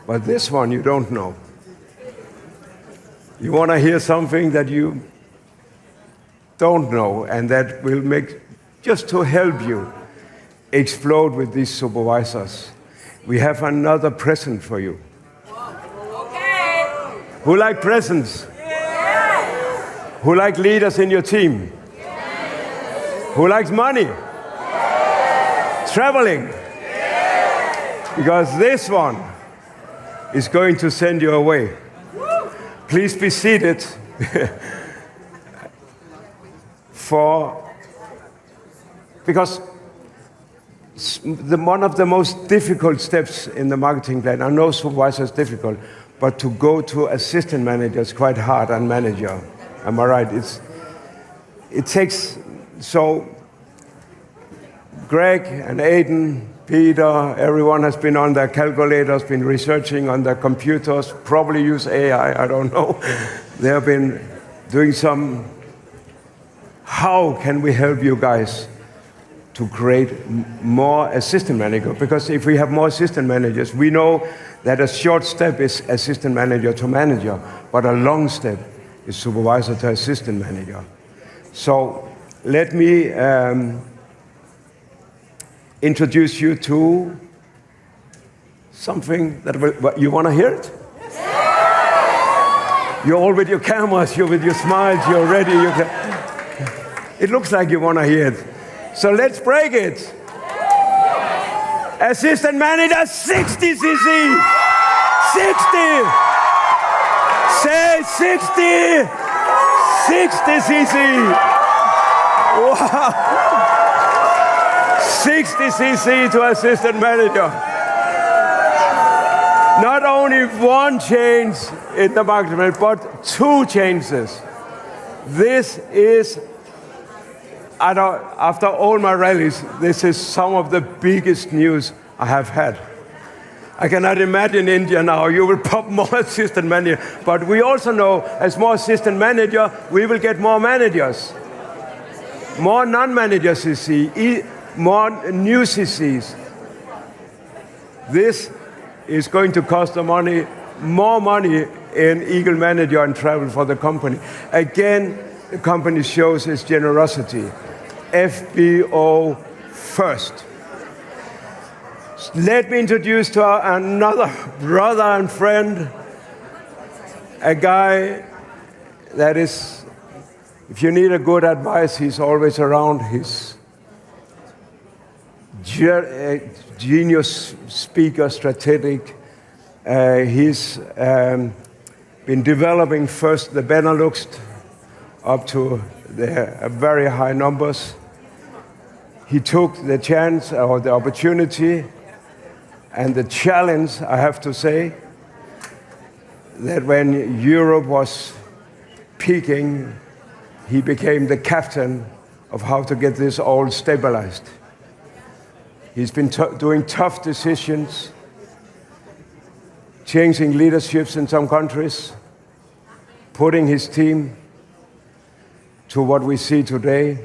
[SPEAKER 6] but this one you don't know. You want to hear something that you don't know, and that will make, just to help you explode with these supervisors. We have another present for you. Okay. Who like presents? Yes. Who like leaders in your team? Yes. Who likes money? Yes. Traveling? Yes. Because this one is going to send you away. Please be seated because one of the most difficult steps in the marketing plan, I know supervisor is difficult, but to go to assistant manager is quite hard, and manager. Am I right? It takes, so Greg and Aiden, Peter, everyone has been on their calculators, been researching on their computers, probably use AI, I don't know. They have been doing some, how can we help you guys to create more assistant managers? Because if we have more assistant managers, we know that a short step is assistant manager to manager, but a long step is supervisor to assistant manager. So let me introduce you to something that you want to hear it? You're all with your cameras, you're with your smiles, you're ready. It looks like you want to hear it. So let's break it. Assistant manager, 60 cc. 60. Say 60. 60 cc. Wow. 60 cc to assistant manager. Not only one change in the market, but two changes. This is, after all my rallies, this is some of the biggest news I have had. I cannot imagine India now, you will pop more assistant manager, but we also know as more assistant manager, we will get more managers. More non-managers CC, more new CCs. This is going to cost the money, more money in Eagle Manager and travel for the company. Again, the company shows its generosity. FBO first. Let me introduce to another brother and friend, a guy that is, if you need a good advice, he's always around. He's genius speaker, strategic. He's been developing first the Benelux up to the very high numbers. he took the chance or the opportunity and the challenge, I have to say, that when Europe was peaking, he became the captain of how to get this all stabilized. He's been doing tough decisions, changing leaderships in some countries, putting his team to what we see today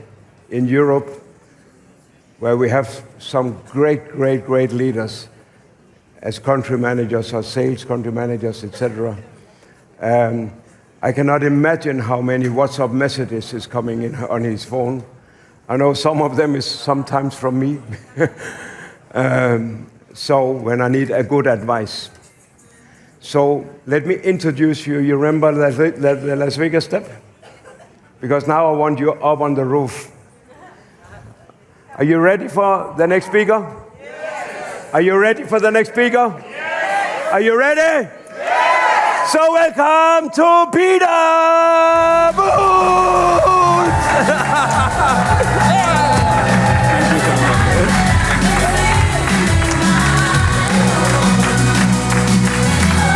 [SPEAKER 6] in Europe, where we have some great leaders as country managers or sales country managers, etc. I cannot imagine how many WhatsApp messages is coming in on his phone. I know some of them is sometimes from me. So when I need a good advice. So let me introduce you. You remember the Las Vegas step? Because now I want you up on the roof. Are you ready for the next speaker? Yes. Are you ready for the next speaker? Yes. Are you ready? Yes. So welcome to Peter Booth!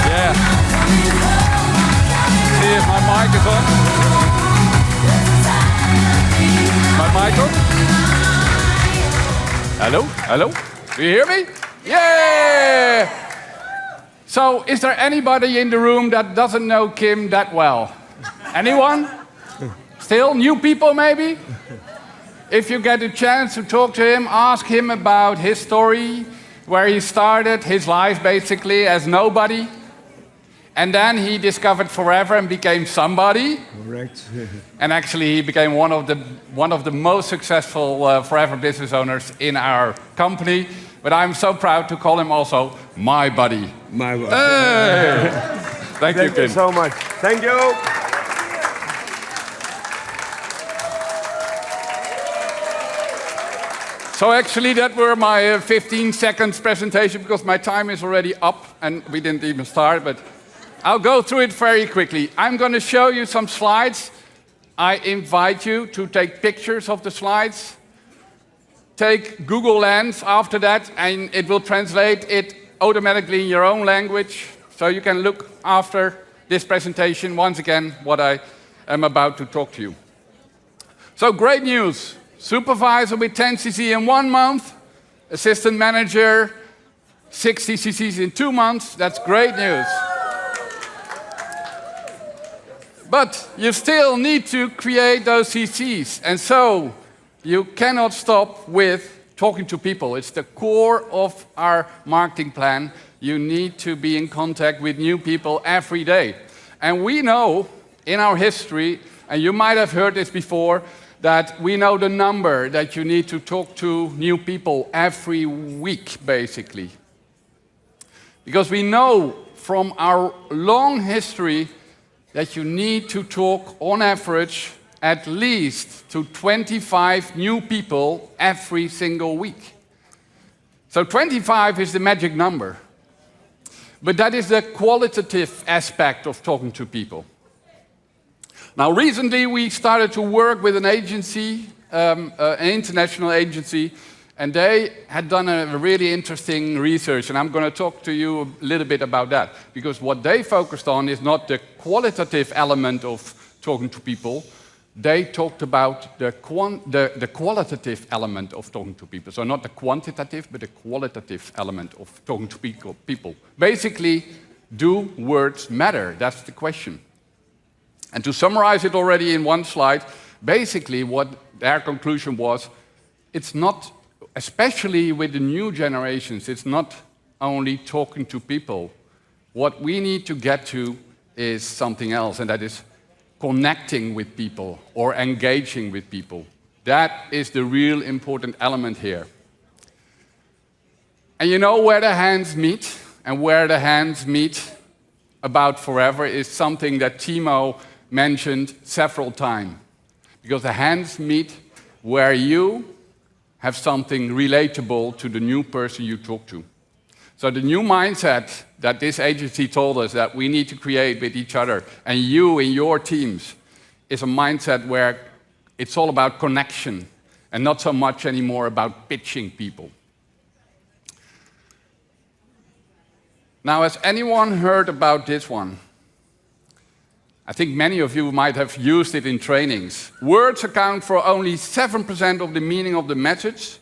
[SPEAKER 14] Yeah. See if my mic is on. My mic on? Hello? Hello? Do you hear me? Yeah! So, is there anybody in the room that doesn't know Kim that well? Anyone? Still? New people, maybe? If you get a chance to talk to him, ask him about his story, where he started, his life basically as nobody. And then he discovered Forever and became somebody.
[SPEAKER 6] Correct.
[SPEAKER 14] And actually, he became one of the most successful Forever business owners in our company. But I'm so proud to call him also my buddy.
[SPEAKER 6] My buddy.
[SPEAKER 14] Hey. Thank you, Kim.
[SPEAKER 6] Thank you so much. Thank you.
[SPEAKER 14] So actually, that were my 15 seconds presentation because my time is already up and we didn't even start. But I'll go through it very quickly. I'm going to show you some slides. I invite you to take pictures of the slides. Take Google Lens after that, and it will translate it automatically in your own language. So you can look after this presentation, once again, what I am about to talk to you. So great news. Supervisor with 10 cc in 1 month. Assistant manager, 60 cc's in 2 months. That's great news. But you still need to create those CCs. And so you cannot stop with talking to people. It's the core of our marketing plan. You need to be in contact with new people every day. And we know in our history, and you might have heard this before, that we know the number that you need to talk to new people every week, basically. Because we know from our long history that you need to talk, on average, at least to 25 new people every single week. So 25 is the magic number. But that is the qualitative aspect of talking to people. Now, recently we started to work with an agency, an international agency, and they had done a really interesting research, and I'm going to talk to you a little bit about that. Because what they focused on is not the qualitative element of talking to people, they talked about the qualitative element of talking to people. So not the quantitative, but the qualitative element of talking to people. Basically, do words matter? That's the question. And to summarize it already in one slide, basically what their conclusion was, it's not, especially with the new generations, it's not only talking to people. What we need to get to is something else, and that is connecting with people or engaging with people. That is the real important element here. And you know where the hands meet, and where the hands meet about Forever is something that Timo mentioned several times. Because the hands meet where you have something relatable to the new person you talk to. So the new mindset that this agency told us that we need to create with each other, and you in your teams, is a mindset where it's all about connection. and not so much anymore about pitching people. Now, has anyone heard about this one? I think many of you might have used it in trainings. Words account for only 7% of the meaning of the message.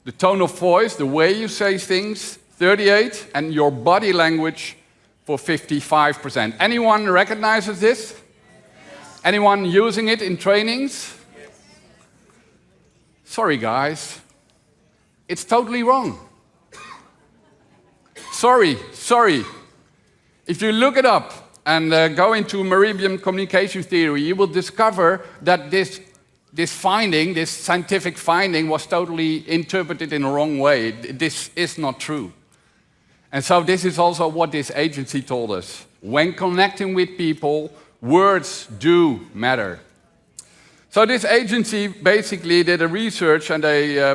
[SPEAKER 14] The tone of voice, the way you say things, 38%, and your body language for 55%. Anyone recognizes this? Yes. Anyone using it in trainings? Yes. Sorry, guys. It's totally wrong. Sorry. If you look it up and go into Meridian communication theory, you will discover that this scientific finding was totally interpreted in the wrong way. This is not true. And so this is also what this agency told us. When connecting with people, words do matter. So this agency basically did a research, and they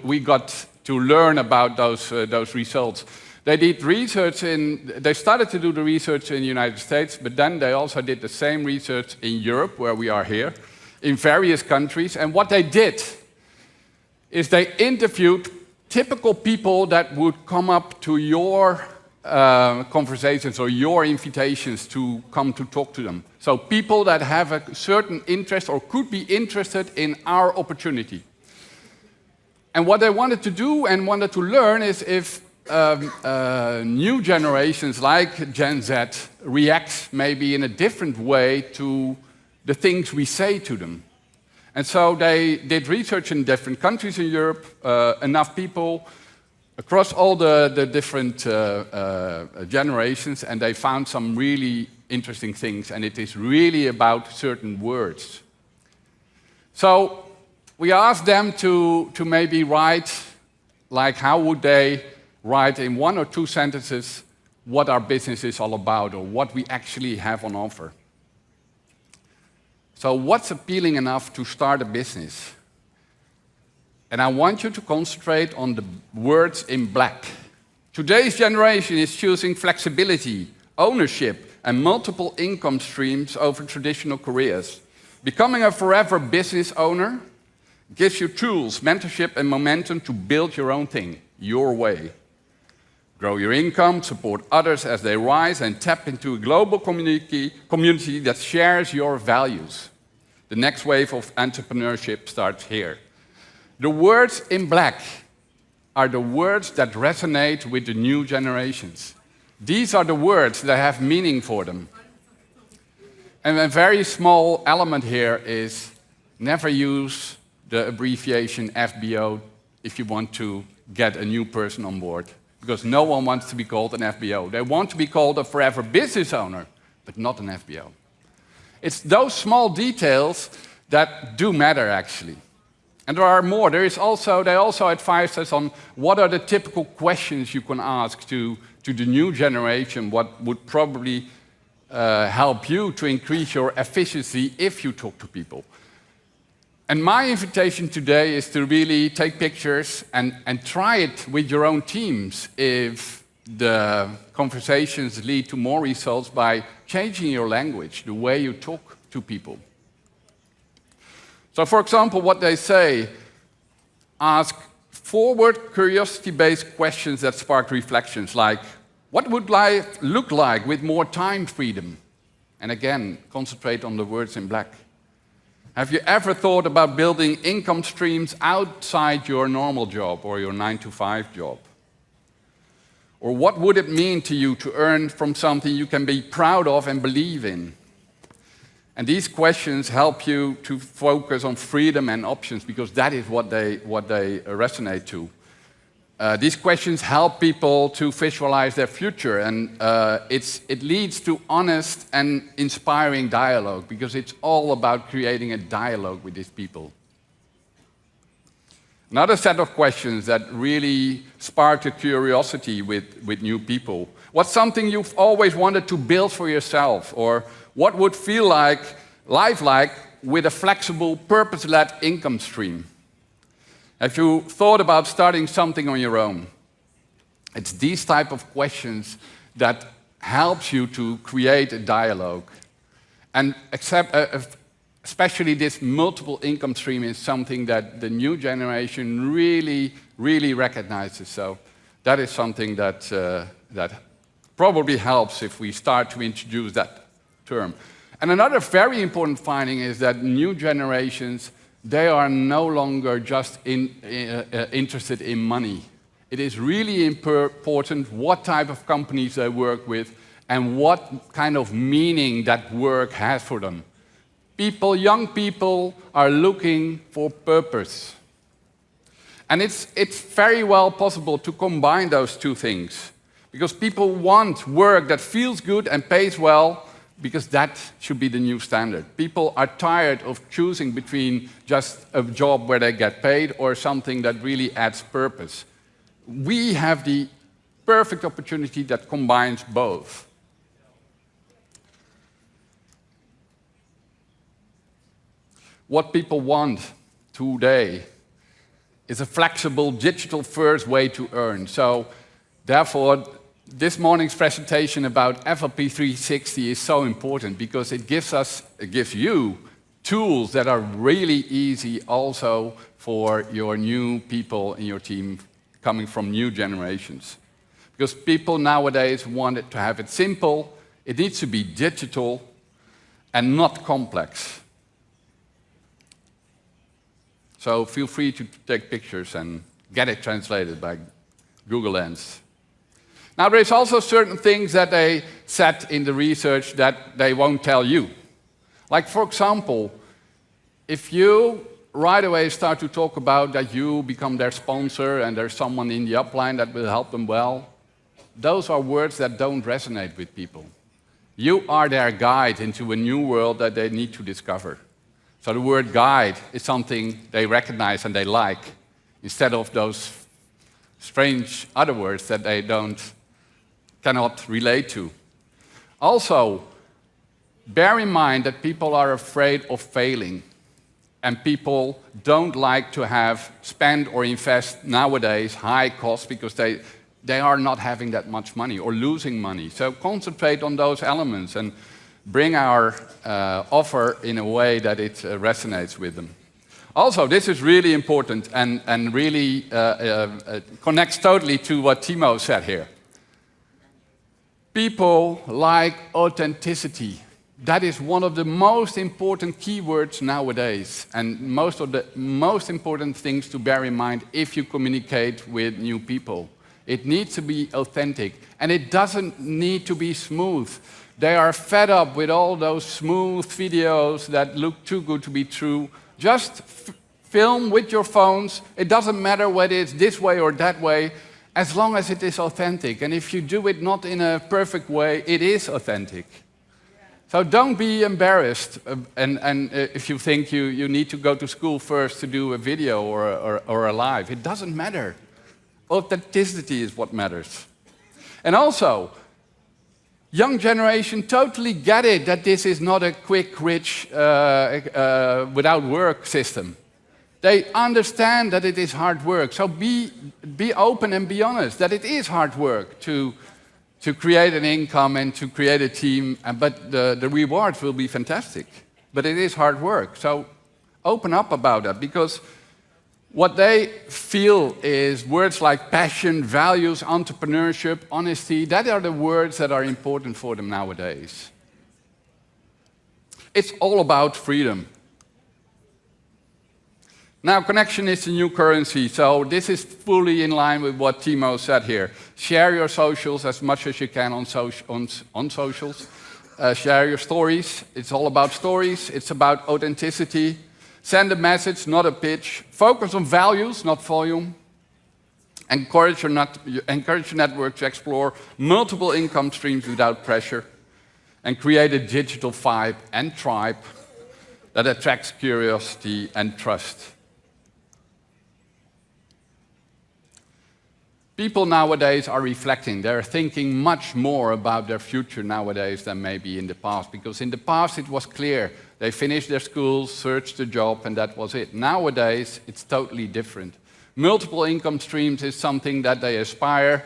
[SPEAKER 14] we got to learn about those results. They did research they started to do the research in the United States, but then they also did the same research in Europe, where we are here, in various countries. And what they did is they interviewed typical people that would come up to your conversations or your invitations to come to talk to them. So people that have a certain interest or could be interested in our opportunity. And what they wanted to do and wanted to learn is if new generations like Gen Z react maybe in a different way to the things we say to them. And so they did research in different countries in Europe, enough people across all the different generations, and they found some really interesting things, and it is really about certain words. So we asked them to maybe write, like how would they write in 1 or 2 sentences what our business is all about or what we actually have on offer. So what's appealing enough to start a business? And I want you to concentrate on the words in black. Today's generation is choosing flexibility, ownership, and multiple income streams over traditional careers. Becoming a forever business owner gives you tools, mentorship, and momentum to build your own thing, your way. Grow your income, support others as they rise, and tap into a global community that shares your values. The next wave of entrepreneurship starts here. The words in black are the words that resonate with the new generations. These are the words that have meaning for them. And a very small element here is never use the abbreviation FBO if you want to get a new person on board. Because no one wants to be called an FBO. They want to be called a forever business owner, but not an FBO. It's those small details that do matter, actually. And there are more. They also advise us on what are the typical questions you can ask to the new generation, what would probably help you to increase your efficiency if you talk to people. And my invitation today is to really take pictures and try it with your own teams if the conversations lead to more results by changing your language, the way you talk to people. So for example, what they say, ask forward curiosity-based questions that spark reflections, like, what would life look like with more time freedom? And again, concentrate on the words in black. Have you ever thought about building income streams outside your normal job or your 9-to-5 job? Or what would it mean to you to earn from something you can be proud of and believe in? And these questions help you to focus on freedom and options, because that is what they resonate to. These questions help people to visualize their future, and it leads to honest and inspiring dialogue, because it's all about creating a dialogue with these people. Another set of questions that really spark a curiosity with new people. What's something you've always wanted to build for yourself? Or what would feel like life like with a flexible, purpose-led income stream? Have you thought about starting something on your own? It's these type of questions that helps you to create a dialogue. And especially this multiple income stream is something that the new generation really, really recognizes. So that is something that, that probably helps if we start to introduce that term. And another very important finding is that new generations, they are no longer just interested in money. It is really important what type of companies they work with and what kind of meaning that work has for them. Young people are looking for purpose. And it's very well possible to combine those two things. Because people want work that feels good and pays well, because that should be the new standard. People are tired of choosing between just a job where they get paid or something that really adds purpose. We have the perfect opportunity that combines both. What people want today is a flexible, digital-first way to earn. So, therefore, this morning's presentation about FLP 360 is so important because it gives you tools that are really easy also for your new people in your team coming from new generations. Because people nowadays want it to have it simple, it needs to be digital and not complex. So feel free to take pictures and get it translated by Google Lens. Now, there's also certain things that they said in the research that they won't tell you. Like, for example, if you right away start to talk about that you become their sponsor and there's someone in the upline that will help them well, those are words that don't resonate with people. You are their guide into a new world that they need to discover. So the word guide is something they recognize and they like, instead of those strange other words that they cannot relate to. Also, bear in mind that people are afraid of failing, and people don't like to have spend or invest nowadays high costs because they are not having that much money or losing money. So concentrate on those elements and bring our offer in a way that it resonates with them. Also, this is really important and really connects totally to what Timo said here. People like authenticity. That is one of the most important keywords nowadays, and most of the most important things to bear in mind if you communicate with new people. It needs to be authentic, and it doesn't need to be smooth. They are fed up with all those smooth videos that look too good to be true. Just film with your phones. It doesn't matter whether it's this way or that way, as long as it is authentic. And if you do it not in a perfect way, it is authentic. So don't be embarrassed and if you think you need to go to school first to do a video or a live. It doesn't matter. Authenticity is what matters. And also, young generation totally get it that this is not a quick, rich, without work system. They understand that it is hard work. So be open and be honest that it is hard work to create an income and to create a team, but the rewards will be fantastic. But it is hard work. So open up about that, because what they feel is words like passion, values, entrepreneurship, honesty. That are the words that are important for them nowadays. It's all about freedom. Now, connection is the new currency, so this is fully in line with what Timo said here. Share your socials as much as you can on socials. Share your stories. It's all about stories. It's about authenticity. Send a message, not a pitch. Focus on values, not volume. Encourage your network to explore multiple income streams without pressure. And create a digital vibe and tribe that attracts curiosity and trust. People nowadays are reflecting. They're thinking much more about their future nowadays than maybe in the past. Because in the past it was clear. They finished their schools, searched a job, and that was it. Nowadays, it's totally different. Multiple income streams is something that they aspire,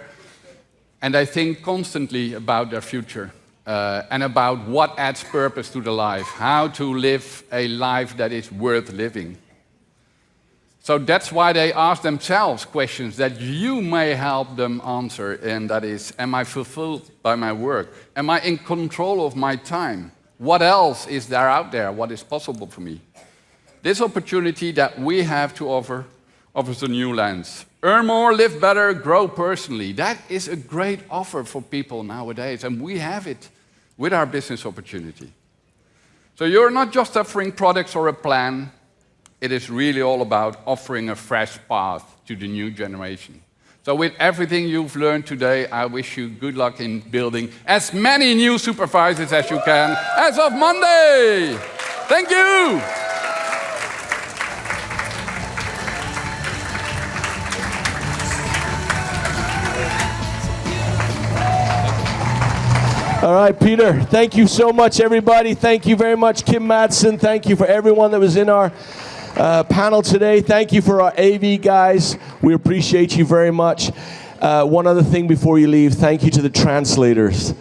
[SPEAKER 14] and they think constantly about their future. and about what adds purpose to the life, how to live a life that is worth living. So that's why they ask themselves questions that you may help them answer, and that is, am I fulfilled by my work? Am I in control of my time? What else is there out there? What is possible for me? This opportunity that we have to offer offers a new lens. Earn more, live better, grow personally. That is a great offer for people nowadays, and we have it with our business opportunity. So you're not just offering products or a plan. It is really all about offering a fresh path to the new generation. So with everything you've learned today, I wish you good luck in building as many new supervisors as you can as of Monday. Thank you.
[SPEAKER 2] All right, Peter, thank you so much, everybody. Thank you very much, Kim Madsen. Thank you for everyone that was in our panel today. Thank you for our AV guys. We appreciate you very much. One other thing before you leave, thank you to the translators.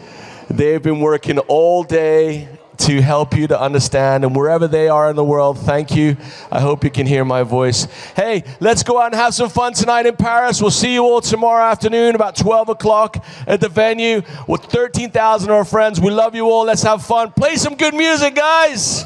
[SPEAKER 2] They've been working all day to help you to understand, and wherever they are in the world, thank you. I hope you can hear my voice. Hey, let's go out and have some fun tonight in Paris. We'll see you all tomorrow afternoon about 12 o'clock at the venue with 13,000 of our friends. We love you all. Let's have fun. Play some good music, guys.